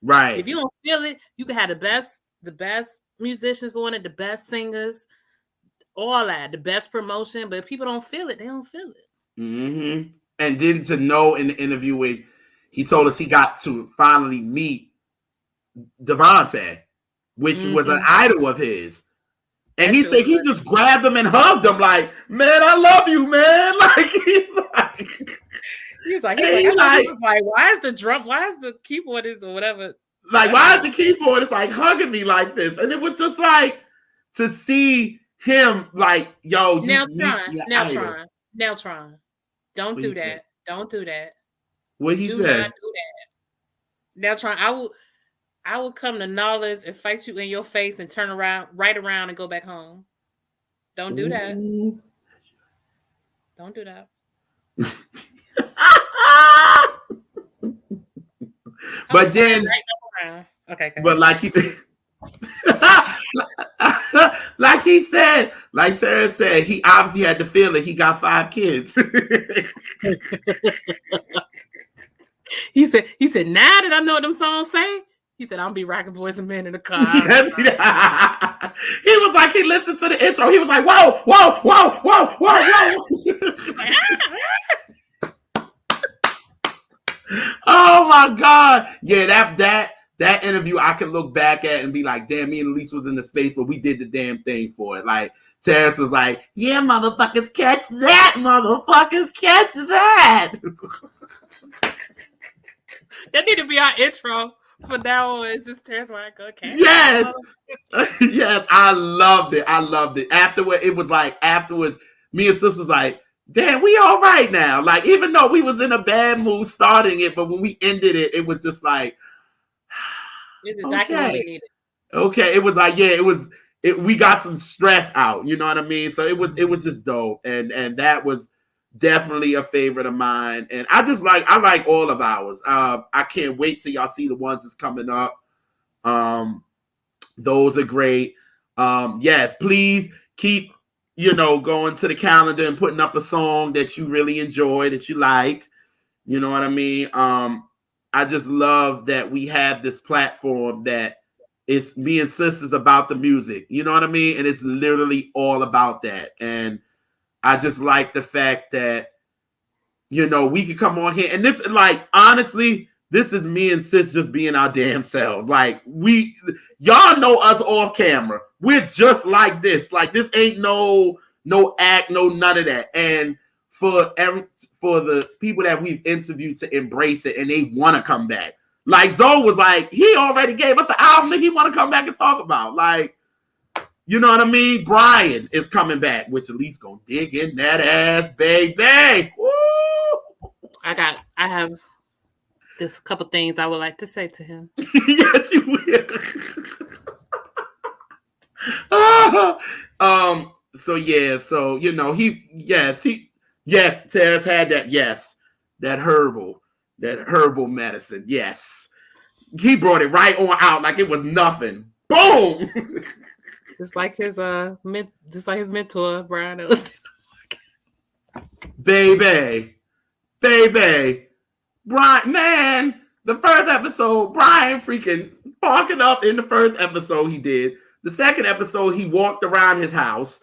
Right. If you don't feel it, you can have the best musicians on it, the best singers, all that, the best promotion, but if people don't feel it, they don't feel it. Mm-hmm. And then to know in the interview with, he told us he got to finally meet Devontae, which was an idol of his. And he said he just grabbed him and hugged him like, man, I love you, man. Like, he's like, why is the keyboardist or whatever? Like, why is the keyboardist like hugging me like this? And it was just like to see him like, yo, Neltron. Don't do that. Don't do that. What he said? Do not do that. Neltron, I will come to Nollas and fight you in your face and turn right around and go back home. Don't do that. Ooh. Don't do that. But then, okay. But like he said, like Terrence said, he obviously had to feel it. He got 5 kids. He said, now that I know what them songs say, he said, I'll be rocking Boys and Men in the car. Yes, he was like, he listened to the intro. He was like, whoa. Oh my God. Yeah, that interview I can look back at and be like, damn, me and Elise was in the space, but we did the damn thing for it. Like, Terrence was like, yeah, motherfuckers, catch that, motherfuckers, catch that. That need to be our intro for now on. It's just Terrence White. Okay. Yes. Yes, I loved it. Afterwards, me and sis was like, damn, we all right now. Like, even though we was in a bad mood starting it, but when we ended it, it was just like, it's exactly what we needed. Okay, it was like, we got some stress out, you know what I mean? So it was just dope, and that was definitely a favorite of mine. And I like all of ours. I can't wait till y'all see the ones that's coming up. Those are great. Yes, please keep going to the calendar and putting up a song that you really enjoy, that you like. You know what I mean? I just love that we have this platform that it's me and sisters about the music. You know what I mean? And it's literally all about that. And I just like the fact that, we can come on here. And this, like, honestly, this is me and sis just being our damn selves. Like, y'all know us off camera. We're just like this. Like, this ain't no act, no none of that. And for the people that we've interviewed to embrace it and they want to come back. Like Zoe was like, he already gave us an album that he want to come back and talk about. Like, you know what I mean? Brian is coming back, which at least gonna dig in that ass, baby. Woo! I have just a couple things I would like to say to him. Yes, you will. Terrence had that. Yes, that herbal medicine. Yes, he brought it right on out like it was nothing. Boom. Just like his mentor, Brian Ellison. Baby, Brian, man, the first episode, Brian freaking parking up in the first episode he did. The second episode, he walked around his house.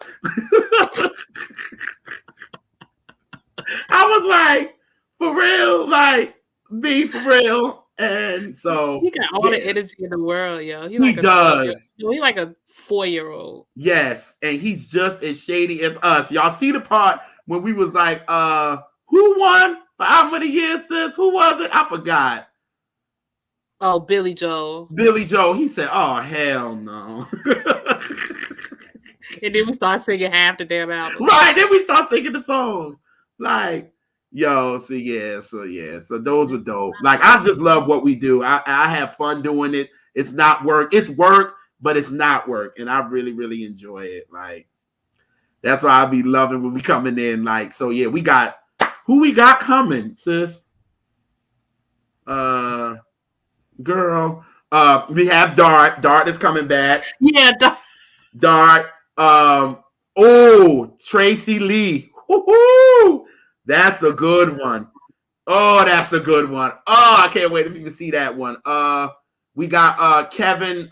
I was like, for real? Like, be for real? And so he got all the energy in the world, yo. He does. He like a 4-year-old. Yes, and he's just as shady as us. Y'all see the part when we was like, who won for how many years, sis? Who was it? I forgot. Oh, Billy Joel. Billy Joel. He said, oh, hell no. And then we start singing half the damn album. Right, then we start singing the songs. Like, yo, so those were dope. Like, I just love what we do. I have fun doing it. It's not work. It's work, but it's not work. And I really, really enjoy it. Like, that's why I be loving when we coming in. Like, so yeah, who we got coming, sis? Girl. We have Dart. Dart is coming back. Yeah, Dart. Tracy Lee. Woo-hoo! That's a good one. Oh, that's a good one. Oh, I can't wait to even see that one. We got Kevin.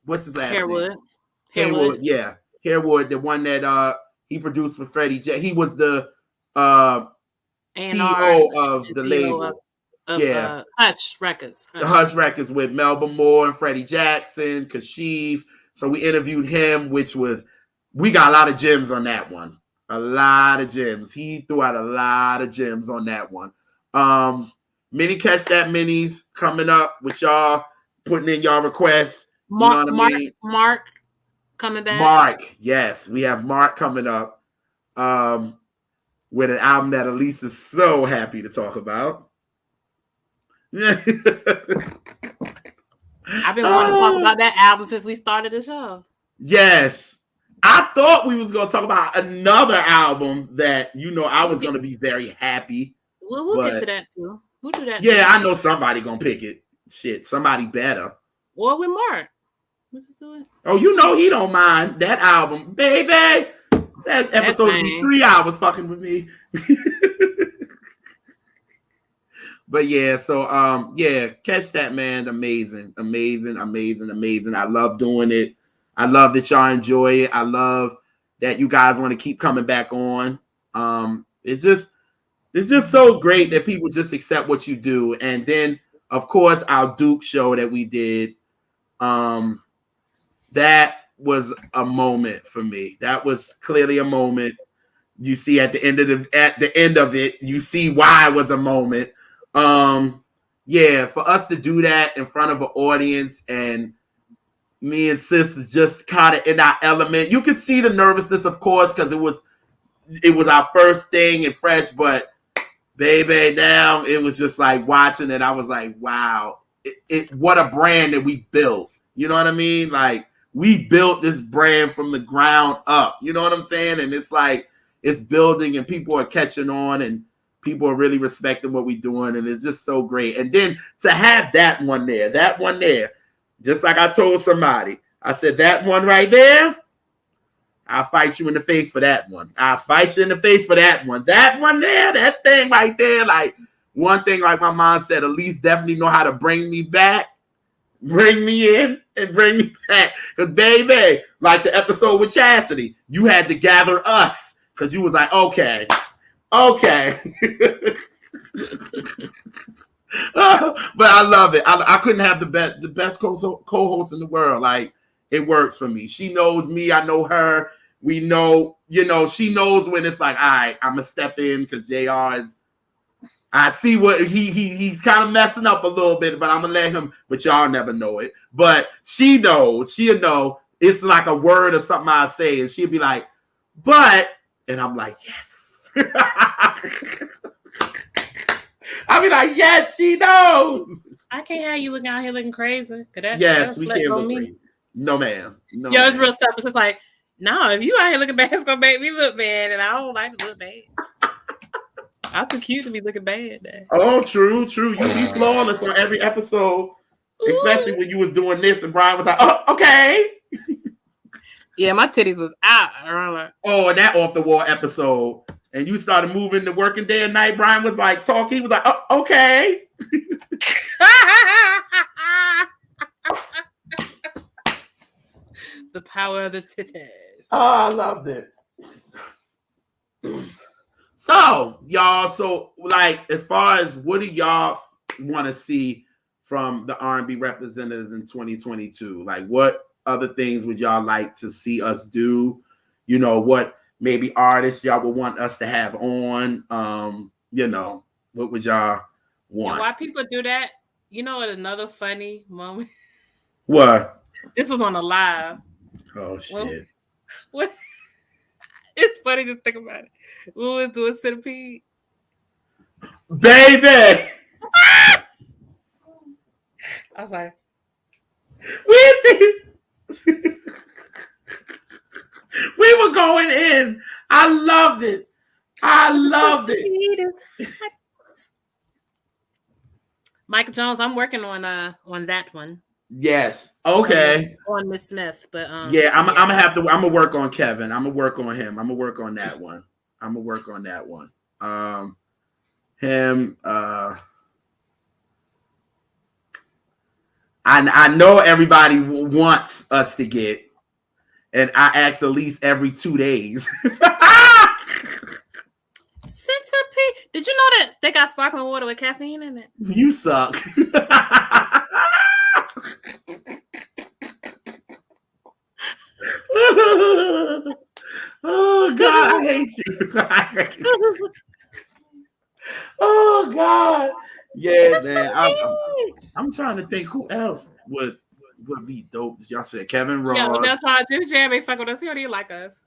What's his last name? Harewood. Yeah, Harewood, the one that he produced for Freddie J. He was the CEO of the label. Hush Records. Hush Records with Melba Moore and Freddie Jackson, Kashif. So we interviewed him, we got a lot of gems on that one. A lot of gems. He threw out a lot of gems on that one. Mini Catch That Minis coming up with y'all, putting in y'all requests. Mark coming back. Mark, yes. We have Mark coming up with an album that Elise is so happy to talk about. I've been wanting to talk about that album since we started the show. Yes. I thought we was going to talk about another album that, I was going to be very happy. We'll get to that too. We'll do that. Yeah, I know somebody going to pick it. Shit, somebody better. Or with Mark. Let's do it. Oh, he don't mind that album. Baby, that episode will be 3 hours fucking with me. But yeah, so Catch That, man. Amazing. I love doing it. I love that y'all enjoy it. I love that you guys want to keep coming back on. It's just so great that people just accept what you do. And then, of course, our Duke show that we did, that was a moment for me. That was clearly a moment. You see at the end of it, you see why it was a moment. For us to do that in front of an audience, and me and sis is just kind of in our element. You can see the nervousness, of course, because it was our first thing and fresh, but baby, now it was just like watching it. I was like, wow, what a brand that we built. You know what I mean? Like, we built this brand from the ground up. You know what I'm saying? And it's like, it's building and people are catching on and people are really respecting what we're doing. And it's just so great. And then to have that one there, just like I told somebody, I said, that one right there, I'll fight you in the face for that one. I'll fight you in the face for that one. That one there, that thing right there, like one thing, like my mom said, Elise definitely know how to bring me back, bring me in, and bring me back. Because, baby, like the episode with Chastity, you had to gather us because you was like, okay. But I love it. I couldn't have the best co-host in the world. Like, it works for me. She knows me. I know her. We know, she knows when it's like, all right, I'm gonna step in because JR is. I see what he's kind of messing up a little bit, but I'm gonna let him. But y'all never know it. But she knows. She'll know. It's like a word or something I say, and she'll be like, "But," and I'm like, "Yes." I'll be like, "Yes, she knows." I can't have you looking out here looking crazy. Yes, we can't look crazy. No, ma'am. No, yo, it's real stuff. It's just like, no, if you out here looking bad, it's gonna make me look bad, and I don't like to look bad. I'm too cute to be looking bad. Man. Oh, true. You be flawless on every episode, especially when you was doing this, and Brian was like, "Oh, okay." Yeah, my titties was out. Oh, and that off the wall episode, and you started moving to working day and night. Brian was like talking. He was like, "Oh, okay." The power of the titties. Oh, I loved it. So, y'all, like, as far as what do y'all want to see from the R&B representatives in 2022? Like, what other things would y'all like to see us do? You know, what maybe artists y'all would want us to have on? You know, what would y'all want? And why people do that? You know what? Another funny moment. What? This was on a live. Oh shit! What? It's funny to think about it. We was doing Centipede. Baby! I was like, we were going in. I loved it. I loved it. Michael Jones, I'm working on that one. Yes. Okay. On Miss Smith, but yeah, I'm gonna work on Kevin. I'm gonna work on him. I'm gonna work on that one. Him. I know everybody wants us to get, and I ask at least every 2 days. Centipede. Did you know that they got sparkling water with caffeine in it? You suck. Oh God, I hate you. Oh God, yeah, man. I'm trying to think who else would be dope. Y'all said Kevin Ross. Yeah, that's why Jimmy Jam ain't fuck with us. He don't even like us.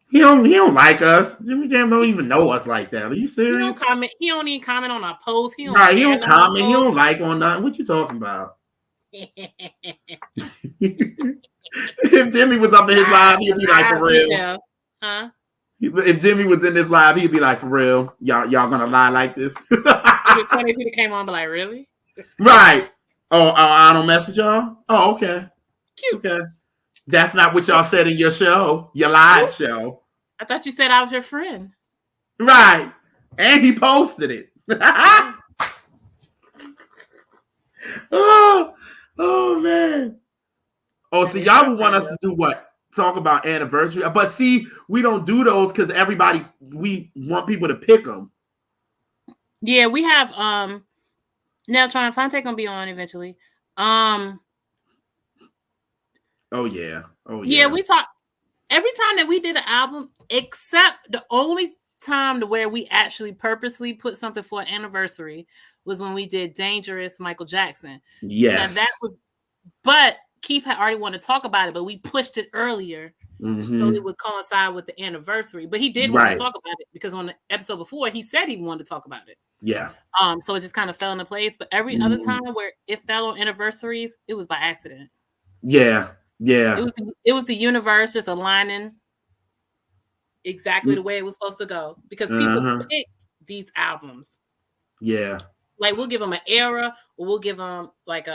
He don't like us. Jimmy Jam don't even know us like that. Are you serious? He don't comment. He don't even comment on our posts. He don't comment. He don't like on nothing. What you talking about? If Jimmy was up in his live, he'd be like, for real. Huh? If Jimmy was in this live, he'd be like, for real, y'all gonna lie like this? It'd be funny if he came on, but like, really? Right. Oh, I don't mess with y'all. Oh, okay. Cute. Okay. That's not what y'all said in your show, your live show. I thought you said I was your friend. Right. And he posted it. Oh man. Oh, so y'all would want us to do what? Talk about anniversary. But see, we don't do those because we want people to pick them. Yeah, we have now Fonte gonna be on eventually. Oh yeah. Yeah, we talk every time that we did an album, except the only time to where we actually purposely put something for an anniversary was when we did Dangerous Michael Jackson. Yes. Now, but Keith had already wanted to talk about it, but we pushed it earlier so it would coincide with the anniversary. But he did want to talk about it because on the episode before he said he wanted to talk about it. Yeah. So it just kind of fell into place. But every other time where it fell on anniversaries, it was by accident. Yeah. Yeah. It was the universe just aligning exactly the way it was supposed to go because people picked these albums. Yeah. Like we'll give them an era, or we'll give them like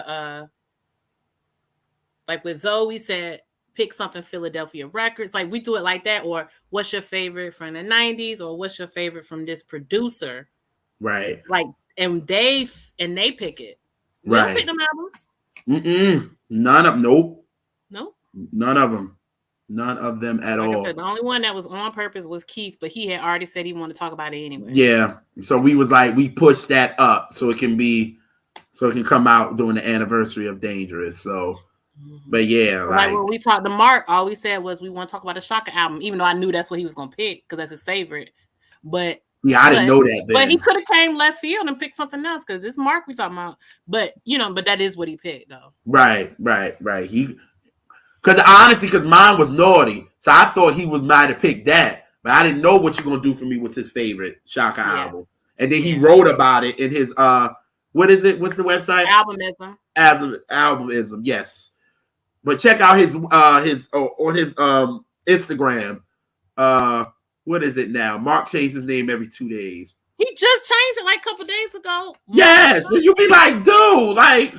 like with Zoe said, pick something Philadelphia Records. Like we do it like that. Or what's your favorite from the 90s? Or what's your favorite from this producer? Right. Like, and they pick it. We don't pick them albums. Nope. No. None of them. None of them at all. Like I said, the only one that was on purpose was Keith, but he had already said he wanted to talk about it anyway. Yeah. So we was like, we pushed that up so it can come out during the anniversary of Dangerous. So, but yeah. Like when we talked to Mark, all we said was we want to talk about the Shaka album, even though I knew that's what he was going to pick because that's his favorite. But yeah, I didn't know that then. But he could have came left field and picked something else because this Mark we talking about. But, but that is what he picked, though. Right. Because mine was Naughty. So I thought he might have picked that. But I didn't know what you're going to do for me was his favorite Shaka album. And then he wrote about it in his, what is it? What's the website? Albumism, yes. But check out his on his Instagram. What is it now? Mark changed his name every 2 days. He just changed it like a couple days ago. Yes. And you be like, dude, like,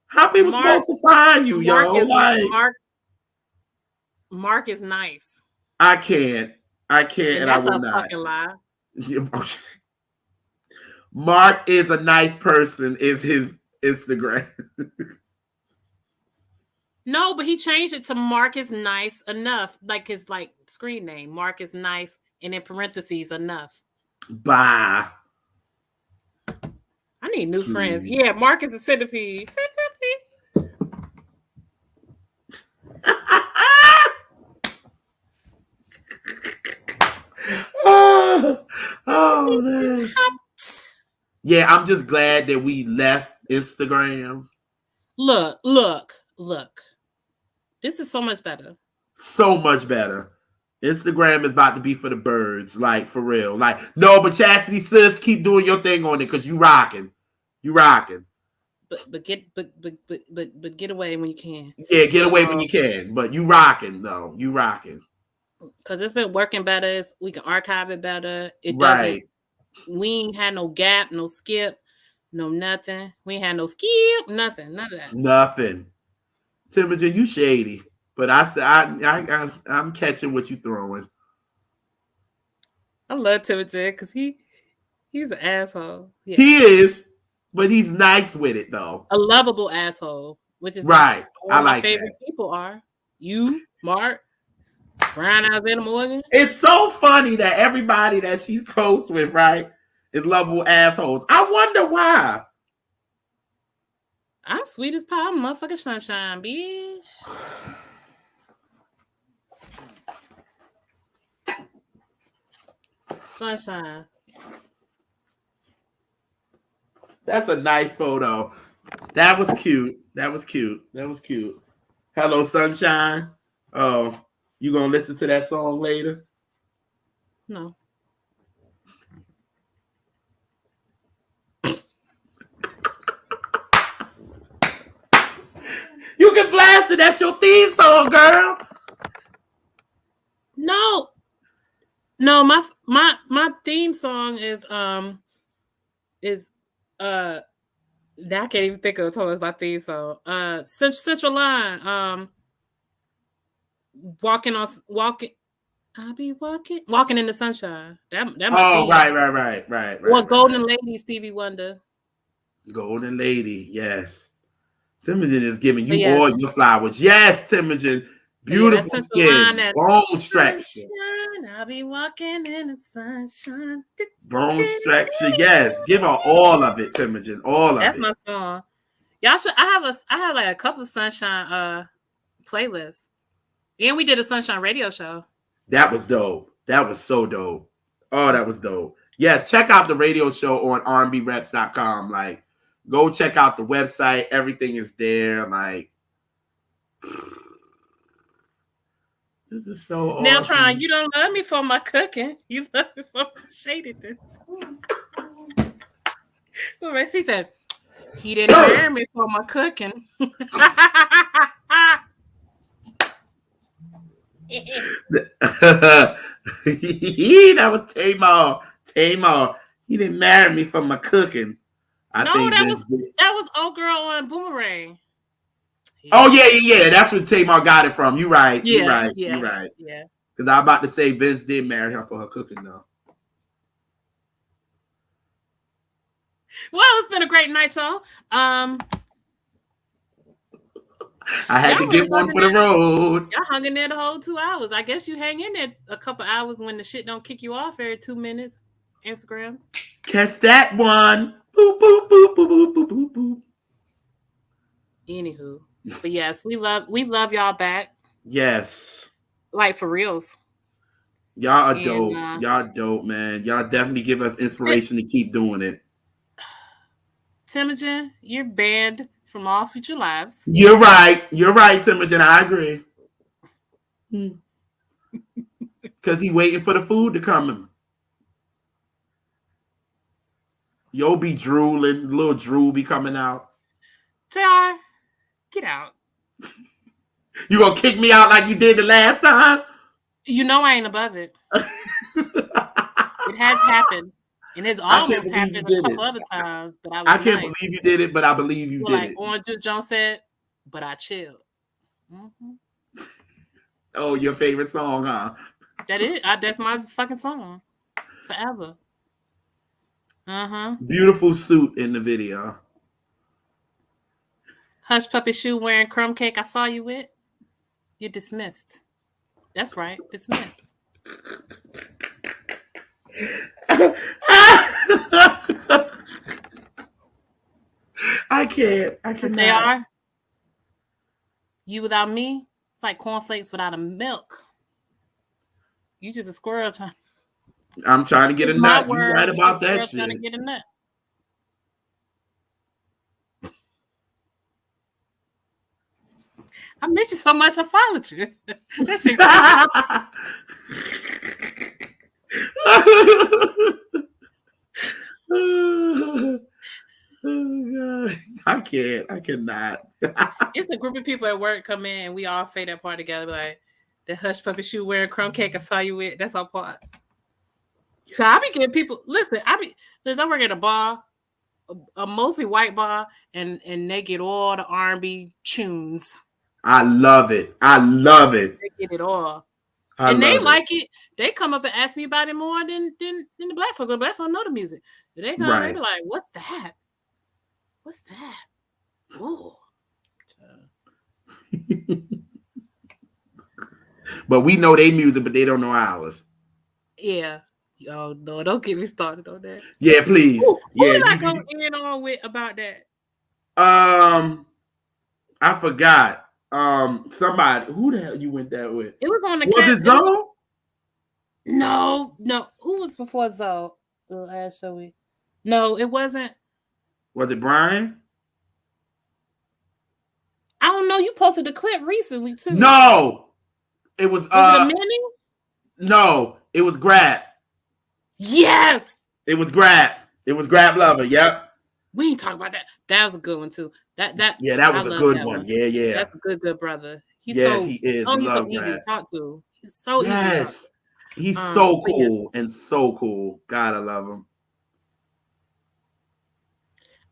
how people supposed to find you, Mark is nice. I can't, and I will not. Fucking lie. Mark is a nice person. Is his Instagram? No, but he changed it to Mark is nice enough, like his screen name. Mark is nice, and in parentheses enough. Bah. I I need new friends. Jeez. Yeah, Mark is a centipede. Centipede. Oh man. Yeah, I'm just glad that we left Instagram. Look. This is so much better. So much better. Instagram is about to be for the birds, like for real. Like, no, but Chastity sis, keep doing your thing on it because you rocking. You rocking. But get away when you can. Yeah, get away when you can. But you rocking though. You rocking. Because it's been working better. We can archive it better. It Right. doesn't. We ain't had no gap, no skip, no nothing. We ain't had no skip, nothing, none of that. Nothing. Timogen, you shady. But I'm catching what you throwing. I love Timogen because he's an asshole. Yeah. He is, but he's nice with it though. A lovable asshole, which is right. All my favorite people are you, Mark, Brian Alexander Morgan. It's so funny that everybody that she's close with, right, is lovable assholes. I wonder why. I'm sweet as pie. I'm motherfucking sunshine, bitch. Sunshine. That's a nice photo. That was cute. Hello, sunshine. Oh, you gonna listen to that song later? No. You can blast it. That's your theme song, girl. No, my theme song is I can't even think of my theme song. Central Line. Walking. I'll be walking in the sunshine. That my theme. Right. Or Golden Lady, Stevie Wonder. Golden Lady, yes. Timogen is giving you all your flowers. Yes, Timogen. Beautiful skin. Bone structure. I'll be walking in the sunshine. Bone structure, yes. Give her all of it, Timogen. All of it. That's my song. Y'all should. I have like a couple of Sunshine playlists, and we did a Sunshine radio show. That was dope. That was so dope. Oh, that was dope. Yes, check out the radio show on R&BReps.com. Like, go check out the website. Everything is there. Like, this is so awesome. Now, trying, you don't love me for my cooking. You love me for my shadiness. He said, he didn't marry me for my cooking. That was Tamar. He didn't marry me for my cooking. That was old girl on Boomerang. Oh yeah. That's where Tamar got it from. You right. Yeah. You're right. Yeah. Because I'm about to say Vince did marry her for her cooking though. Well, it's been a great night, y'all. I had to get one for the road. Y'all hung in there the whole 2 hours. I guess you hang in there a couple hours when the shit don't kick you off every 2 minutes. Instagram. Catch that one. Boop, boop, boop, boop, boop, boop, boop, boop. Anywho. But yes, we love y'all back. Yes. Like for reals. Y'all are dope. Y'all dope, man. Y'all definitely give us inspiration to keep doing it. Timogen, you're banned from all future lives. You're right, Timogen. I agree. Because he waiting for the food to come in. You'll be drooling. Little drool be coming out. JR, get out. You gonna kick me out like you did the last time? You know I ain't above it. It has happened. And it's almost happened a couple other times, but I can't believe you did it, but I believe you did it. Orange Jones said, but I chilled. Mm-hmm. Oh, your favorite song, huh? That's my fucking song. Forever. Beautiful suit in the video. Hush puppy shoe wearing crumb cake I saw you with. You're dismissed. That's right. Dismissed. I can't. I They cannot. are. You without me, it's like cornflakes without a milk. You just a squirrel trying. I'm trying to get It's a my nut. You word. right You just about that squirrel trying to shit. get a nut. I miss you so much. I followed you. That shit Oh, God. I can't. I cannot. It's a group of people at work come in and we all say that part together. Like the hush puppy shoe wearing crumb cake I saw you with. That's our part. So I be getting people. Listen, I work at a bar, a mostly white bar, and they get all the R&B tunes. I love it. I love it. They get it all. I And they love like it. They come up and ask me about it more than the black folk. The black folk know the music. They come, they be like, "What's that? What's that?" Ooh. But we know they music, but they don't know ours. Yeah. Oh no! Don't get me started on that. Yeah, please. Who Yeah, did I go in on with about that? I forgot. Somebody. Who the hell you went there with? It was on the. Was it Zoe? No. Who was before Zoe? The last show we. No, it wasn't. Was it Brian? I don't know. You posted the clip recently too. No, it was. Was it a mini? No, it was Grab. Yes, it was Grab. It was Grab Lover. Yep. We ain't talking about that. That was a good one too. That was a good one. Yeah. That's a good brother. He is. Oh, he's so easy to talk to. He's so easy to talk to. He's so cool and so cool. God, I love him.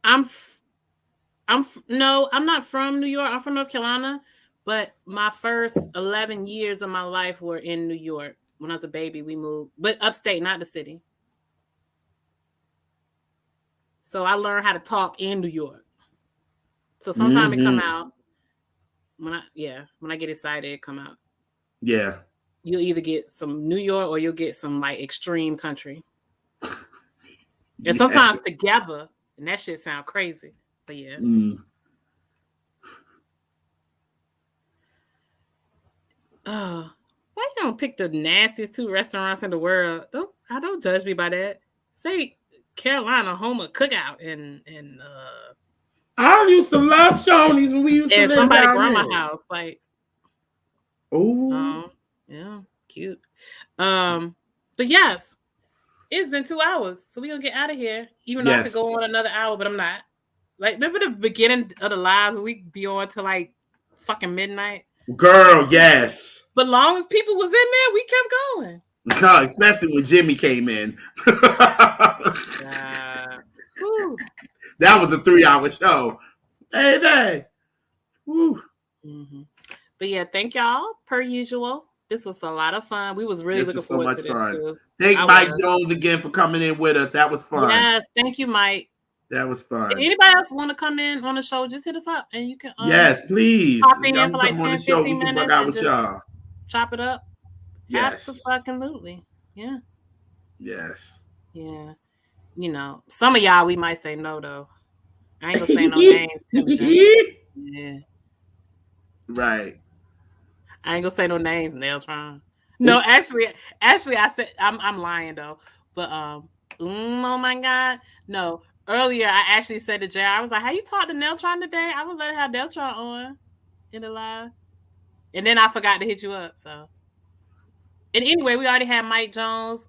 I'm not from New York. I'm from North Carolina, but my first 11 years of my life were in New York. When I was a baby, we moved, but upstate, not the city. So I learned how to talk in New York. So sometimes it come out when I get excited, it come out. Yeah. You'll either get some New York or you'll get some like extreme country. And sometimes together, and that shit sound crazy. But yeah. Why you don't pick the nastiest 2 restaurants in the world? Don't judge me by that. Say Carolina, home of cookout and I used to love Shoney's when we used to live somebody down grandma there. house. Like, oh, yeah, cute. But yes, it's been 2 hours, so we're gonna get out of here. Even though I could go on another hour, but I'm not. Like, remember the beginning of the lives we be on till like fucking midnight? Girl, yes. But long as people was in there, we kept going. Especially when Jimmy came in. That was a 3-hour show. Hey. Woo. Mm-hmm. But yeah, thank y'all per usual. This was a lot of fun. We was really looking forward to this too. Thank Mike Jones again for coming in with us. That was fun. Yes, thank you, Mike. That was fun. If anybody else want to come in on the show, just hit us up and you can. Yes, please. Pop in for like 10, 15 minutes and just chop it up. Yes. Absolutely. Yeah. Yes. Yeah. You know, some of y'all we might say no though. I ain't gonna say no names, Timothy. Yeah. Right. I ain't gonna say no names, Neltron. No, actually, I said I'm lying though. But oh my God, no. Earlier, I actually said to Jay, I was like, "How you talk to Neltron today? I would let her have Neltron on in the live." And then I forgot to hit you up. So, and anyway, we already had Mike Jones,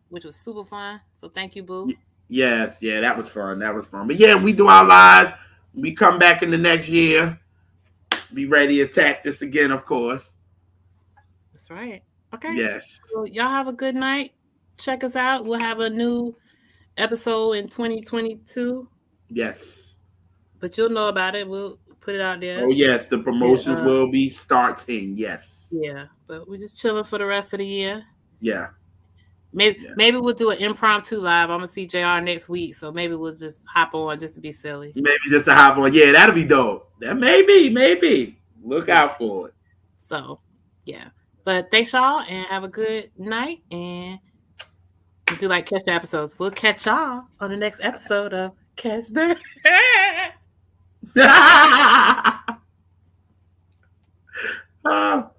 which was super fun. So thank you, boo. Yes, that was fun. But yeah, we do our lives. We come back in the next year. Be ready to attack this again, of course. That's right. Okay. Yes. So y'all have a good night. Check us out. We'll have a new episode in 2022. Yes. But you'll know about it. We'll put it out there. Oh, yes. The promotions will be starting. Yes. Yeah. But we're just chilling for the rest of the year. Yeah. Maybe we'll do an impromptu live. I'm going to see JR next week. So maybe we'll just hop on just to be silly. Maybe just to hop on. Yeah, that'll be dope. That maybe. Look out for it. So, yeah. But thanks, y'all, and have a good night. And do like catch the episodes. We'll catch y'all on the next episode of Catch the Oh,